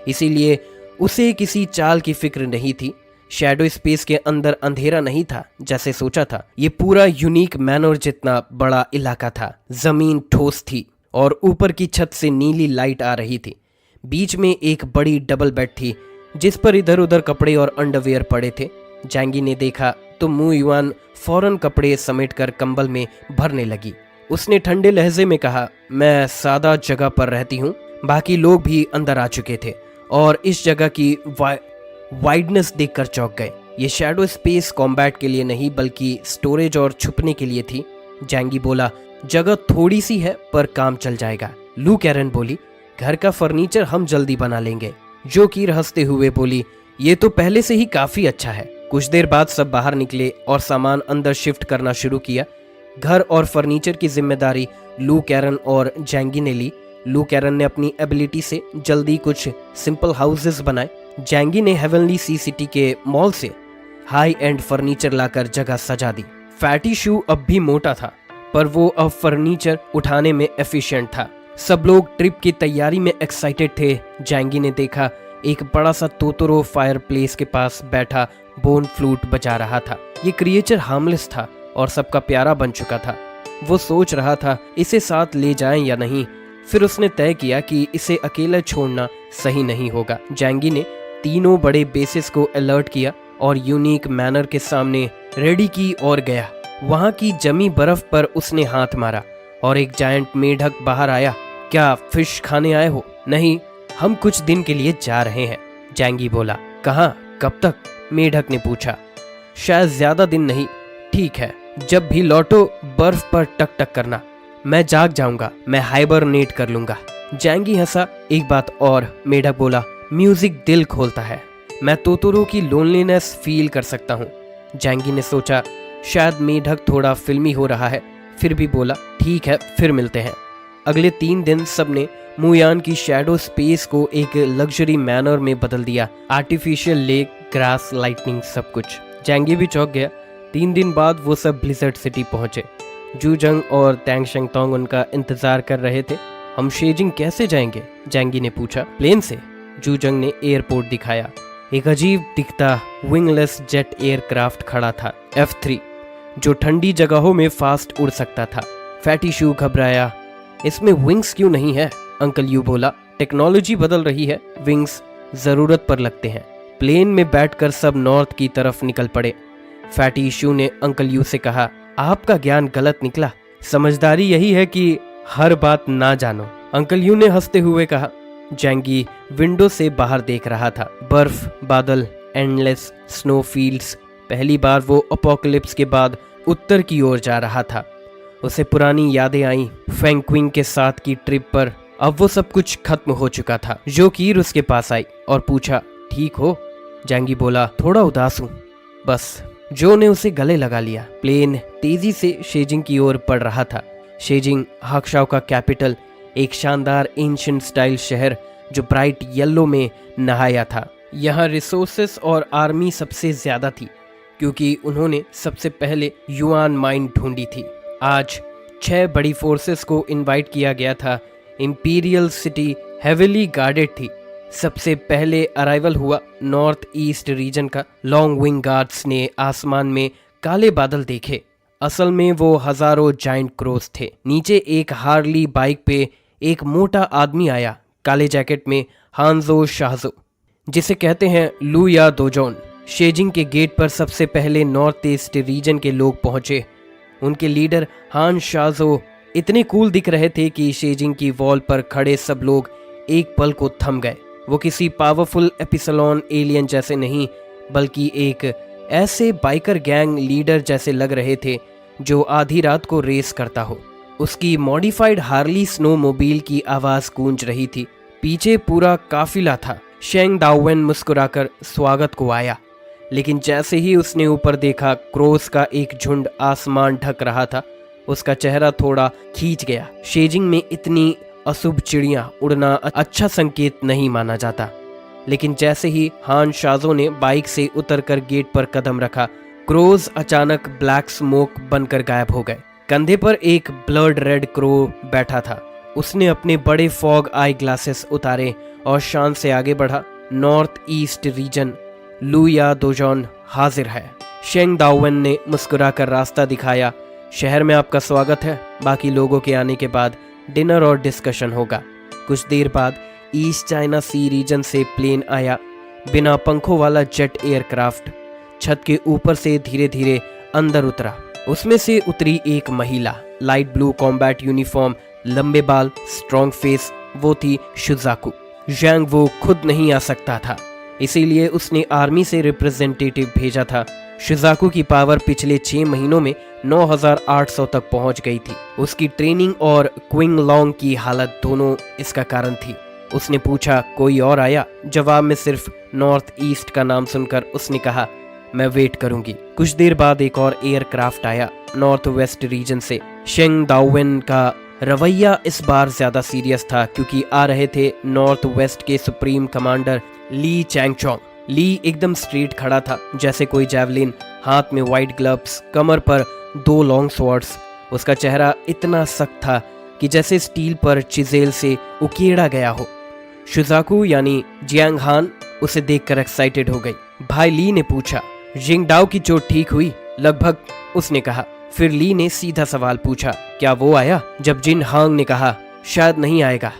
इसीलिए उसे किसी चाल की फिक्र नहीं थी। शैडो स्पेस के अंदर अंधेरा नहीं था जैसे सोचा था। ये पूरा यूनिक मैनर जितना बड़ा इलाका था। जमीन ठोस थी और ऊपर की छत से नीली लाइट आ रही थी। बीच में एक बड़ी डबल बेड थी जिस पर इधर उधर कपड़े और अंडरवियर पड़े थे। जैंगी ने देखा तो मू युआन फौरन कपड़े समेटकर कंबल में भरने लगी। उसने ठंडे लहजे में कहा, मैं सादा जगह पर रहती हूँ। बाकी लोग भी अंदर आ चुके थे और इस जगह की वाइडनेस देखकर चौंक गए। ये शैडो स्पेस कॉम्बैट के लिए नहीं बल्कि स्टोरेज और छुपने के लिए थी। जैंगी बोला, जगह थोड़ी सी है पर काम चल जाएगा। लू कैरन बोली, घर का फर्नीचर हम जल्दी बना लेंगे। जोकीर हंसते हुए बोली, ये तो पहले से ही काफी अच्छा है। कुछ देर बाद सब बाहर निकले और सामान अंदर शिफ्ट करना शुरू किया। घर और फर्नीचर की जिम्मेदारी लू कैरन और जैंगी ने ली। लू कैरन ने अपनी एबिलिटी से जल्दी कुछ सिंपल हाउसेस बनाए। जैंगी ने हेवनली सी सिटी के मॉल से हाई एंड फर्नीचर लाकर जगह सजा दी। फैटिशु अब भी मोटा था पर वो अब फर्नीचर उठाने में एफिशिएंट था। सब लोग ट्रिप की तैयारी में एक्साइटेड थे। जैंगी ने देखा एक बड़ा सा तोतरो फायर प्लेस के पास बैठा बोन फ्लूट बजा रहा था। ये क्रिएचर हार्मलेस था और सबका प्यारा बन चुका था। वो सोच रहा था इसे साथ ले जाएं या नहीं। फिर उसने तय किया कि इसे अकेला छोड़ना सही नहीं होगा। जैंगी ने तीनों बड़े बेसिस को अलर्ट किया और यूनिक मैनर के सामने रेडी की और गया। वहां की जमी बर्फ पर उसने हाथ मारा और एक जायंट मेढक बाहर आया। क्या फिश खाने आए हो? नहीं, हम कुछ दिन के लिए जा रहे हैं, जैंगी बोला। कहाँ, कब तक? मेढक ने पूछा। शायद ज्यादा दिन नहीं। ठीक है, जब भी लौटो बर्फ पर टक टक करना। मैं जाग जाऊंगा, मैं हाइबरनेट कर लूंगा। जैंगी हंसा। एक बात और, मेढक बोला, म्यूजिक दिल खोलता है। मैं तोतरो की लोनलीनेस फील कर सकता हूँ। जैंगी ने सोचा शायद मेढक थोड़ा फिल्मी हो रहा है, फिर भी बोला, ठीक है, फिर मिलते हैं। अगले 3 दिन सबने मुयान की शैडो स्पेस को एक लग्जरी मैनर में बदल दिया। आर्टिफिशियल लेक, ग्रास, लाइटनिंग, सब कुछ। जैंगी भी चौंक गया। 3 दिन बाद वो सब ब्लिजर्ड सिटी पहुंचे। जूजंग और टैंग शेंगतोंग उनका इंतजार कर रहे थे। हम शेजिंग कैसे जाएंगे? जैंगी ने पूछा। प्लेन से। जूजंग ने एयरपोर्ट दिखाया। एक अजीब दिखता विंगलेस जेट एयरक्राफ्ट खड़ा था, F3, जो ठंडी जगहों में फास्ट उड़ सकता था। फैटिशु घबराया। इसमें विंग्स क्यों नहीं है? अंकल यू बोला। टेक्नोलॉजी बदल रही है, विंग्स जरूरत पर लगते हैं। प्लेन में बैठकर सब नॉर्थ की तरफ निकल पड़े। फैटी शू ने अंकल यू से कहा, आपका ज्ञान गलत निकला। समझदारी यही है कि हर बात ना जानो। अंकल यू ने हंसते हुए कहा। जैंगी विंडो से बाहर देख रहा था। बर्फ, बादल, एंडलेस स्नो फील्ड्स। पहली बार वो अपोकलिप्स के बाद उत्तर की ओर जा रहा था। उसे पुरानी यादें आईं, फेंग क्विंग के साथ की ट्रिप पर। अब वो सब कुछ खत्म हो चुका था। जो कीर उसके पास आई और पूछा, ठीक हो? जैंगी बोला, थोड़ा उदास हूँ बस। जो ने उसे गले लगा लिया। प्लेन तेजी से शेजिंग की ओर बढ़ रहा था। शेजिंग हाक्शाओ का कैपिटल, एक शानदार एंशिएंट स्टाइल शहर जो ब्राइट येलो में नहाया था। यहाँ रिसोर्सेस और आर्मी सबसे ज्यादा थी क्योंकि उन्होंने सबसे पहले युआन माइन ढूंढी थी। आज 6 बड़ी फोर्सेस को इनवाइट किया गया था। इंपीरियल सिटी हेविली गार्डेड थी। सबसे पहले अराइवल हुआ नॉर्थ ईस्ट रीजन का। लॉन्ग विंग गार्ड्स ने आसमान में काले बादल देखे। असल में वो हजारों जाइंट क्रोस थे। नीचे एक हार्ली बाइक पे एक मोटा आदमी आया, काले जैकेट में, हांजो शाहजो, जिसे कहते हैं लू या दोजोन। शेजिंग के गेट पर सबसे पहले नॉर्थ ईस्ट रीजन के लोग पहुंचे। उनके लीडर हान शाहजो इतने कूल दिख रहे थे कि शेजिंग की वॉल पर खड़े सब लोग एक पल को थम गए। वो किसी पावरफुल एपिसलॉन एलियन जैसे नहीं, बल्कि एक ऐसे बाइकर गैंग लीडर जैसे लग रहे थे जो आधी रात को रेस करता हो। उसकी मॉडिफाइड हार्ली स्नो मोबाइल की आवाज गूंज रही थी। पीछे पूरा काफिला था। शेंग दाओवेन मुस्कुराकर स्वागत को आया, लेकिन जैसे ही उसने ऊपर देखा, क्रोस का एक झुंड आसमान ढक रहा था। उसका चेहरा थोड़ा खींच गया। शेजिंग में इतनी अशुभ चिड़ियां उड़ना अच्छा संकेत नहीं माना जाता। लेकिन जैसे ही हान शाजो ने बाइक से उतरकर गेट पर कदम रखा, क्रोज अचानक ब्लैक स्मोक बनकर गायब हो गए। कंधे पर एक ब्लड रेड क्रो बैठा था। उसने अपने बड़े फॉग आई ग्लासेस उतारे और शान से आगे बढ़ा। नॉर्थ ईस्ट रीजन, लू या दोजोन हाजिर है। शेंग दाओवेन ने मुस्कुराकर रास्ता दिखाया। शहर में आपका स्वागत है। बाकी लोगों के आने के बाद डिनर और डिस्कशन होगा। कुछ देर बाद ईस्ट चाइना सी रीजन से प्लेन आया, बिना पंखों वाला जेट एयरक्राफ्ट। छत के ऊपर से धीरे धीरे अंदर उतरा। उसमें से उतरी एक महिला, लाइट ब्लू कॉम्बैट यूनिफॉर्म, लंबे बाल, स्ट्रॉन्ग फेस। वो थी शुजाकू। जैंग वो खुद नहीं आ सकता था, इसीलिए उसने आर्मी से रिप्रेजेंटेटिव भेजा था। शिजाकू की पावर पिछले 6 महीनों में 9800 तक पहुंच गई थी। उसकी ट्रेनिंग और क्विंग लॉन्ग की हालत दोनों इसका कारण थी। उसने पूछा, कोई और आया? जवाब में सिर्फ नॉर्थ ईस्ट का नाम सुनकर उसने कहा, मैं वेट करूंगी। कुछ देर बाद एक और एयरक्राफ्ट आया नॉर्थ वेस्ट रीजन से। शेंग दाओवेन का रवैया इस बार ज्यादा सीरियस था क्योंकि आ रहे थे नॉर्थ वेस्ट के सुप्रीम कमांडर ली चैंगचोंग। ली एकदम स्ट्रेट खड़ा था जैसे कोई जैवलिन, हाथ में व्हाइट ग्लव्स, कमर पर 2 लॉन्ग स्वॉर्ड्स। उसका चेहरा इतना सख्त था कि जैसे स्टील पर चिजेल से उकेड़ा गया हो। शुजाकू यानी जियांग हान उसे देखकर एक्साइटेड हो गई। भाई ली ने पूछा, जिंगडाओ की चोट ठीक हुई? लगभग, उसने कहा। फिर ली ने सीधा सवाल पूछा, क्या वो आया? जब जिन हांग ने कहा, शायद नहीं आएगा।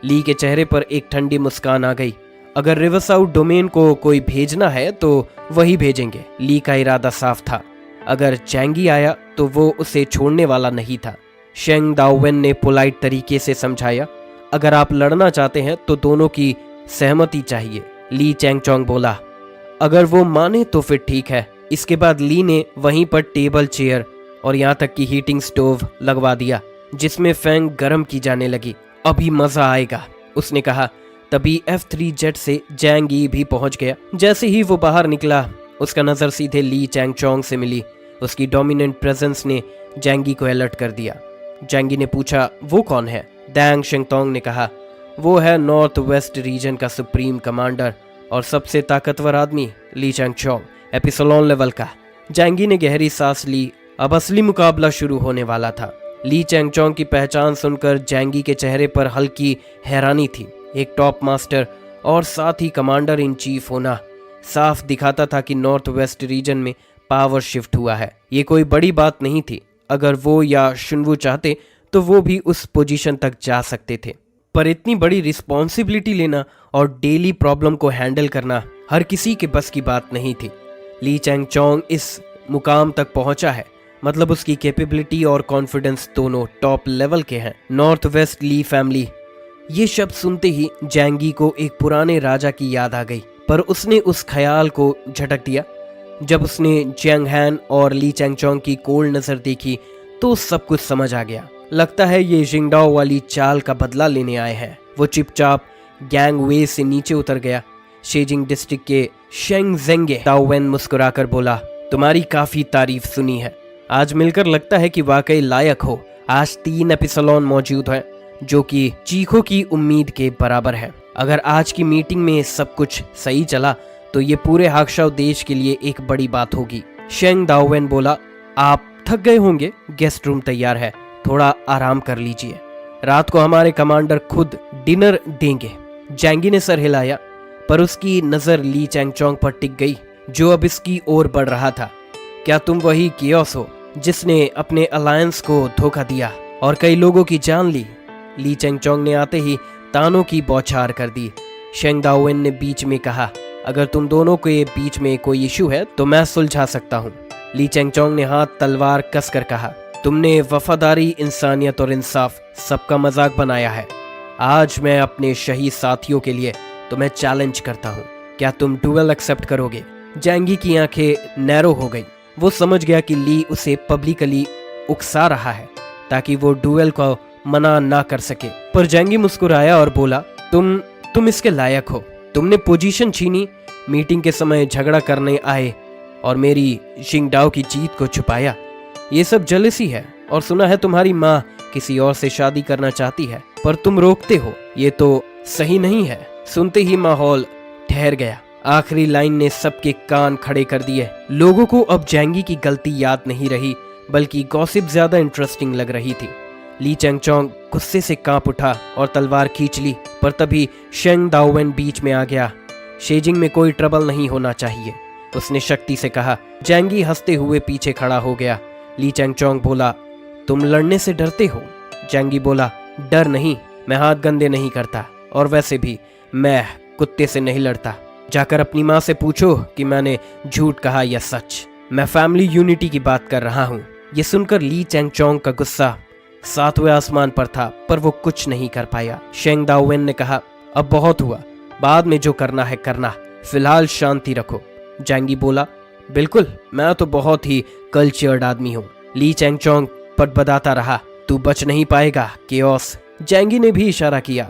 ली के चेहरे पर एक ठंडी मुस्कान आ गई। अगर रिवरसाउथ डोमेन को कोई भेजना है तो वही भेजेंगे। ली का इरादा साफ था। अगर जैंगी आया तो वो उसे छोड़ने वाला नहीं था। शेंग दाओवेन ने पोलाइट तरीके से समझाया, अगर आप लड़ना चाहते हैं तो दोनों की सहमति चाहिए। ली चैंगचोंग बोला, अगर वो माने तो फिर ठीक है। इसके बाद ली ने वहीं पर टेबल, चेयर और यहाँ तक कि हीटिंग स्टोव लगवा दिया जिसमें फैंग गर्म की जाने लगी। अभी मजा आएगा, उसने कहा। तभी F3 जेट से जैंग यी भी पहुंच गया। जैसे ही वो बाहर निकला, उसका नजर सीधे ली चैंगचोंग से मिली। उसकी डोमिनेंट प्रेजेंस ने जैंगी को अलर्ट कर दिया। जैंगी ने पूछा, वो कौन है? दैंग शिंगतोंग ने कहा, वो है नॉर्थ वेस्ट रीजन का सुप्रीम कमांडर और सबसे ताकतवर आदमी, ली चैंगचोंग, एपिसोलोन लेवल का। जैंगी ने गहरी सांस ली। अब असली मुकाबला शुरू होने वाला था। ली चैंगचोंग की पहचान सुनकर जैंगी के चेहरे पर हल्की हैरानी थी। एक टॉप मास्टर और साथ ही कमांडर इन चीफ होना साफ दिखाता था कि नॉर्थ वेस्ट रीजन में पावर शिफ्ट हुआ है। ये कोई बड़ी बात नहीं थी। अगर वो या शुनवू चाहते तो वो भी उस पोजीशन तक जा सकते थे। पर इतनी बड़ी रिस्पॉन्सिबिलिटी लेना और डेली प्रॉब्लम को हैंडल करना हर किसी के बस की बात नहीं थी। ली चैंगचोंग इस मुकाम तक पहुंचा है, मतलब उसकी कैपेबिलिटी और कॉन्फिडेंस दोनों टॉप लेवल के हैं। नॉर्थ वेस्ट ली फैमिली, ये शब्द सुनते ही जैंगी को एक पुराने राजा की याद आ गई, पर उसने उस ख्याल को झटक दिया। जब उसने जियांग हान और ली चैंगचोंग की कोल्ड नजर देखी तो सब कुछ समझ आ गया। लगता है ये जिंगडाओ वाली चाल का बदला लेने आए हैं। वो चुपचाप गैंग वे से नीचे उतर गया। शेजिंग डिस्ट्रिक्ट के शेंगजेंगे ताओवेन मुस्कुराकर बोला, तुम्हारी काफी तारीफ सुनी है, आज मिलकर लगता है कि वाकई लायक हो। आज 3 एपिसोड मौजूद हैं जो कि चीखों की उम्मीद के बराबर है। अगर आज की मीटिंग में सब कुछ सही चला तो ये पूरे हाक्शाओ देश के लिए एक बड़ी बात होगी। शेंग दाओवेन बोला, आप थक गए होंगे, गेस्ट रूम तैयार है, थोड़ा आराम कर लीजिए, रात को हमारे कमांडर खुद डिनर देंगे। जैंगी ने सर हिलाया, पर उसकी नजर ली चैंगचोंग पर टिक गई जो अब इसकी ओर बढ़ रहा था। क्या तुम वही कियोस हो जिसने अपने अलायंस को धोखा दिया और कई लोगों की जान ली? ली चैंगचोंग ने आते ही तानों की बौछार कर दी। शेंग दाओवेन ने बीच में कहा, अगर तुम दोनों के बीच में कोई इशू है तो मैं सुलझा सकता हूँ। ली चैंगचोंग ने हाथ तलवार कसकर कहा, तुमने वफादारी, इंसानियत और इंसाफ सबका मजाक बनाया है। आज मैं अपने शहीद साथियों के लिए तुम्हें चैलेंज करता हूँ, क्या तुम डुएल एक्सेप्ट करोगे? जैंगी की आंखें नैरो हो गई। वो समझ गया कि ली उसे पब्लिकली उकसा रहा है ताकि वो डुएल को मना ना कर सके। पर जैंगी मुस्कुराया और बोला, तुम इसके लायक हो। तुमने पोजीशन छीनी, मीटिंग के समय झगड़ा करने आए और मेरी जिंगडाओ की जीत को छुपाया। ये सब जेलसी है, और सुना है तुम्हारी माँ किसी और से शादी करना चाहती है, पर तुम रोकते हो। ये तो सही नहीं है। सुनते ही माहौल ठहर गया। आखिरी लाइन ने सबके कान खड़े कर दिए। लोगों को अब जैंगी की गलती याद नहीं रही, बल्कि गॉसिप ज्यादा इंटरेस्टिंग लग रही थी। ली चैंगचोंग गुस्से से कांप उठा और तलवार खींच ली, पर तभी शेंग दाओवेन बीच में आ गया। शेजिंग में कोई ट्रबल नहीं होना चाहिए, उसने शक्ति से कहा। जैंगी हंसते हुए पीछे खड़ा हो गया। ली चैंगचोंग बोला, तुम लड़ने से डरते हो? जैंगी बोला, डर नहीं, मैं हाथ गंदे नहीं करता, और वैसे भी मैं कुत्ते से नहीं लड़ता। जाकर अपनी माँ से पूछो कि मैंने झूठ कहा या सच। मैं फैमिली यूनिटी की बात कर रहा हूँ। ये सुनकर ली चैंगचोंग का गुस्सा 7वें आसमान पर था, पर वो कुछ नहीं कर पाया। शेंग दाओवेन ने कहा, अब बहुत हुआ, बाद में जो करना है करना, फिलहाल शांति रखो। जैंगी बोला, बिल्कुल, मैं तो बहुत ही कल्चर्ड आदमी हूँ। ली चैंगचोंग पटपटाता रहा, तू बच नहीं पाएगा केओस। जैंगी ने भी इशारा किया,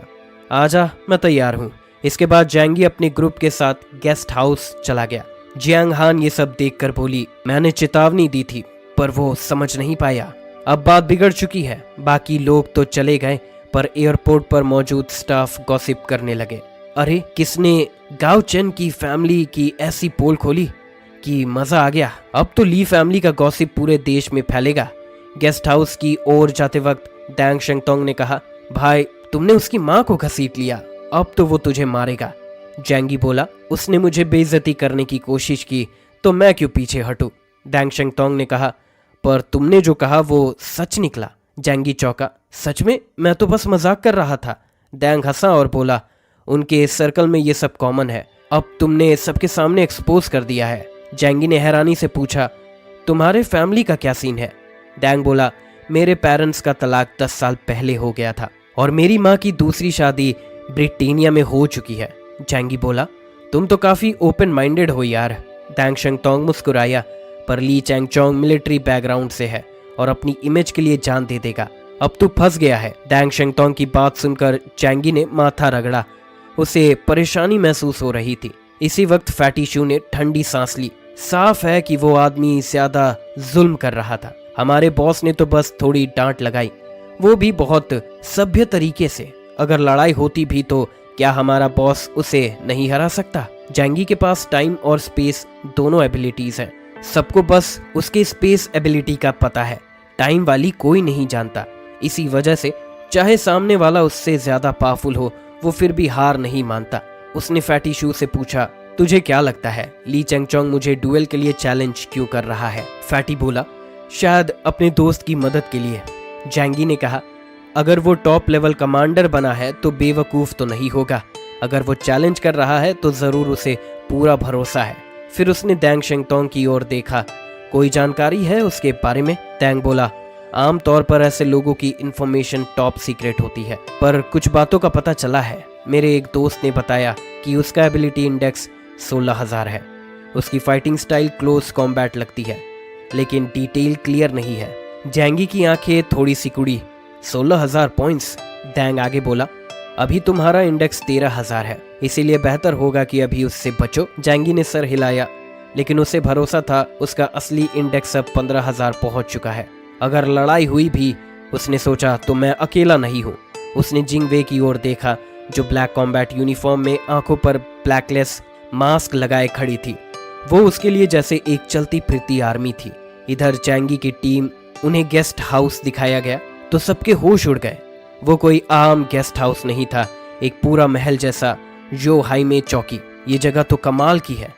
आजा, मैं तैयार हूँ। इसके बाद जैंगी अपने ग्रुप के साथ गेस्ट हाउस चला गया। जियांग हान ये सब देखकर बोली, मैंने चेतावनी दी थी, पर वो समझ नहीं पाया। अब बात बिगड़ चुकी है। बाकी लोग तो चले गए, पर एयरपोर्ट पर मौजूद स्टाफ गॉसिप करने लगे। अरे, किसने गाओ चेन की फैमिली की ऐसी पोल खोली कि मजा आ गया। अब तो ली फैमिली का गॉसिप पूरे देश में फैलेगा। गेस्ट हाउस की ओर जाते वक्त डैंग शेंगतोंग ने कहा, भाई, तुमने उसकी माँ को घसीट लिया, अब तो वो तुझे मारेगा। जैंगी बोला, उसने मुझे बेइज्जती करने की कोशिश की तो मैं क्यों पीछे हटूं? डैंग शेंगतोंग ने कहा, पर तुमने जो कहा वो सच निकला। जैंगी चौंका, सच में? मैं तो बस मजाक कर रहा था। डैंग हंसा और बोला, उनके सर्कल में ये सब कॉमन है, अब तुमने सबके सामने एक्सपोज कर दिया है। जैंगी ने हैरानी से पूछा, तुम्हारे फैमिली का क्या सीन है? डैंग बोला, मेरे पेरेंट्स का तलाक 10 साल पहले हो गया था और मेरी माँ की दूसरी शादी ब्रिटेनिया में हो चुकी है। जैंगी बोला, तुम तो काफी ओपन माइंडेड हो यार। डैंग शेंगतोंग मुस्कुराया, पर ली चैंगचोंग मिलिट्री बैकग्राउंड से है और अपनी इमेज के लिए जान दे देगा। अब तू फंस गया है। डैंग शेंगतोंग की बात सुनकर जैंगी ने माथा रगड़ा। उसे परेशानी महसूस हो रही थी। इसी वक्त फैटी शू ने ठंडी सांस ली। साफ है कि वो आदमी ज्यादा जुल्म कर रहा था। हमारे बॉस ने तो बस थोड़ी डांट लगाई, वो भी बहुत सभ्य तरीके से। अगर लड़ाई होती भी तो क्या हमारा बॉस उसे नहीं हरा सकता? जैंगी के पास टाइम और स्पेस दोनों एबिलिटीज हैं। सबको बस उसके स्पेस एबिलिटी का पता है, टाइम वाली कोई नहीं जानता। इसी वजह से चाहे सामने वाला उससे ज्यादा पावरफुल हो, वो फिर भी हार नहीं मानता। उसने फैटी शू से पूछा, तुझे क्या लगता है ली चैंगचोंग मुझे डुएल के लिए चैलेंज क्यों कर रहा है? फैटी बोला, शायद अपने दोस्त की मदद के लिए। जैंगी ने कहा, अगर वो टॉप लेवल कमांडर बना है तो बेवकूफ तो नहीं होगा। अगर वो चैलेंज कर रहा है तो जरूर उसे पूरा भरोसा है। फिर उसने दैंग शेंगतोंग की ओर देखा। कोई जानकारी है उसके बारे में? दैंग बोला, आमतौर पर ऐसे लोगों की इंफॉर्मेशन टॉप सीक्रेट होती है, पर कुछ बातों का पता चला है। मेरे एक दोस्त ने बताया कि उसका एबिलिटी इंडेक्स 16,000 है। उसकी फाइटिंग स्टाइल क्लोज कॉम्बैट लगती है, लेकिन डिटेल क्लियर नहीं है। जैंगी की आंखें थोड़ी सिकुड़ी। 16,000 पॉइंट्स? दैंग आगे बोला, अभी तुम्हारा इंडेक्स 13,000 है, इसीलिए बेहतर होगा कि अभी उससे बचो। जैंगी ने सर हिलाया, लेकिन उसे भरोसा था उसका असली इंडेक्स अब 15,000 पहुंच चुका है। अगर लड़ाई हुई भी, उसने सोचा, तो मैं अकेला नहीं हूँ। उसने जिंग वे की ओर देखा, जो ब्लैक कॉम्बैट यूनिफॉर्म में आंखों पर ब्लैकलेस मास्क लगाए खड़ी थी। वो उसके लिए जैसे एक चलती फिरती आर्मी थी। इधर जैंगी की टीम, उन्हें गेस्ट हाउस दिखाया गया तो सबके होश उड़ गए। वो कोई आम गेस्ट हाउस नहीं था, एक पूरा महल जैसा जो हाईमे चौकी। ये जगह तो कमाल की है।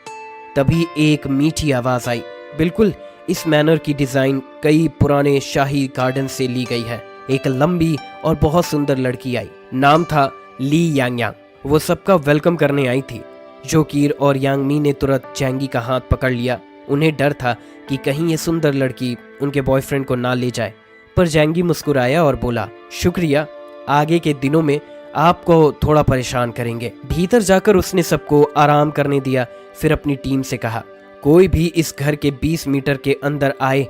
तभी एक मीठी आवाज आई। बिल्कुल इस मैनर की डिजाइन कई पुराने शाही गार्डन से ली गई है। एक लंबी और बहुत सुंदर लड़की आई। नाम था ली यांग यांग। वो सबका वेलकम करने आई थी। जोकीर और यांगमी ने तुरंत जैंगी का हाथ पकड़ लिया। उन्हें डर था कि कहीं ये सुंदर लड़की उनके बॉयफ्रेंड को ना ले जाए, पर जैंगी मुस्कुराया और बोला, शुक्रिया, आगे के दिनों में आपको थोड़ा परेशान करेंगे। भीतर जाकर उसने सबको आराम करने दिया। फिर अपनी टीम से कहा, कोई भी इस घर के 20 मीटर के अंदर आए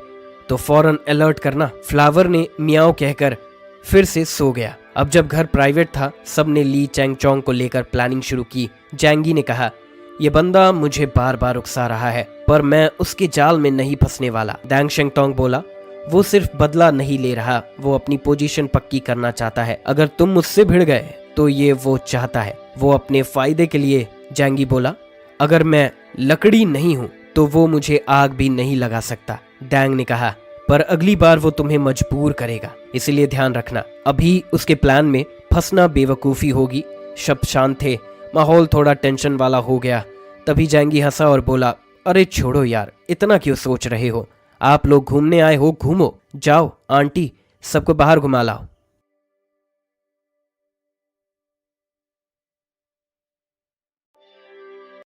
तो फौरन अलर्ट करना। फ्लावर ने मियाओ कहकर फिर से सो गया। अब जब घर प्राइवेट था, सबने ली चैंगचोंग को लेकर प्लानिंग शुरू की। जैंगी ने कहा, ये बंदा मुझे बार बार उकसा रहा है, पर मैं उसके जाल में नहीं फंसने वाला। दैंग शेंगतोंग बोला, वो सिर्फ बदला नहीं ले रहा, वो अपनी पोजीशन पक्की करना चाहता है। अगर तुम मुझसे भिड़ गए तो ये वो चाहता है, वो अपने फायदे के लिए। जैंगी बोला, अगर मैं लकड़ी नहीं हूं तो वो मुझे आग भी नहीं लगा सकता। दैंग ने कहा, पर अगली बार वो तुम्हें मजबूर करेगा, इसलिए ध्यान रखना। अभी उसके प्लान में फंसना बेवकूफ़ी होगी। शब्द शांत थे, माहौल थोड़ा टेंशन वाला हो गया। तभी जैंगी हंसा और बोला, अरे छोड़ो यार, इतना क्यों सोच रहे हो? आप लोग घूमने आए हो, घूमो। जाओ आंटी, सबको बाहर घुमा लाओ।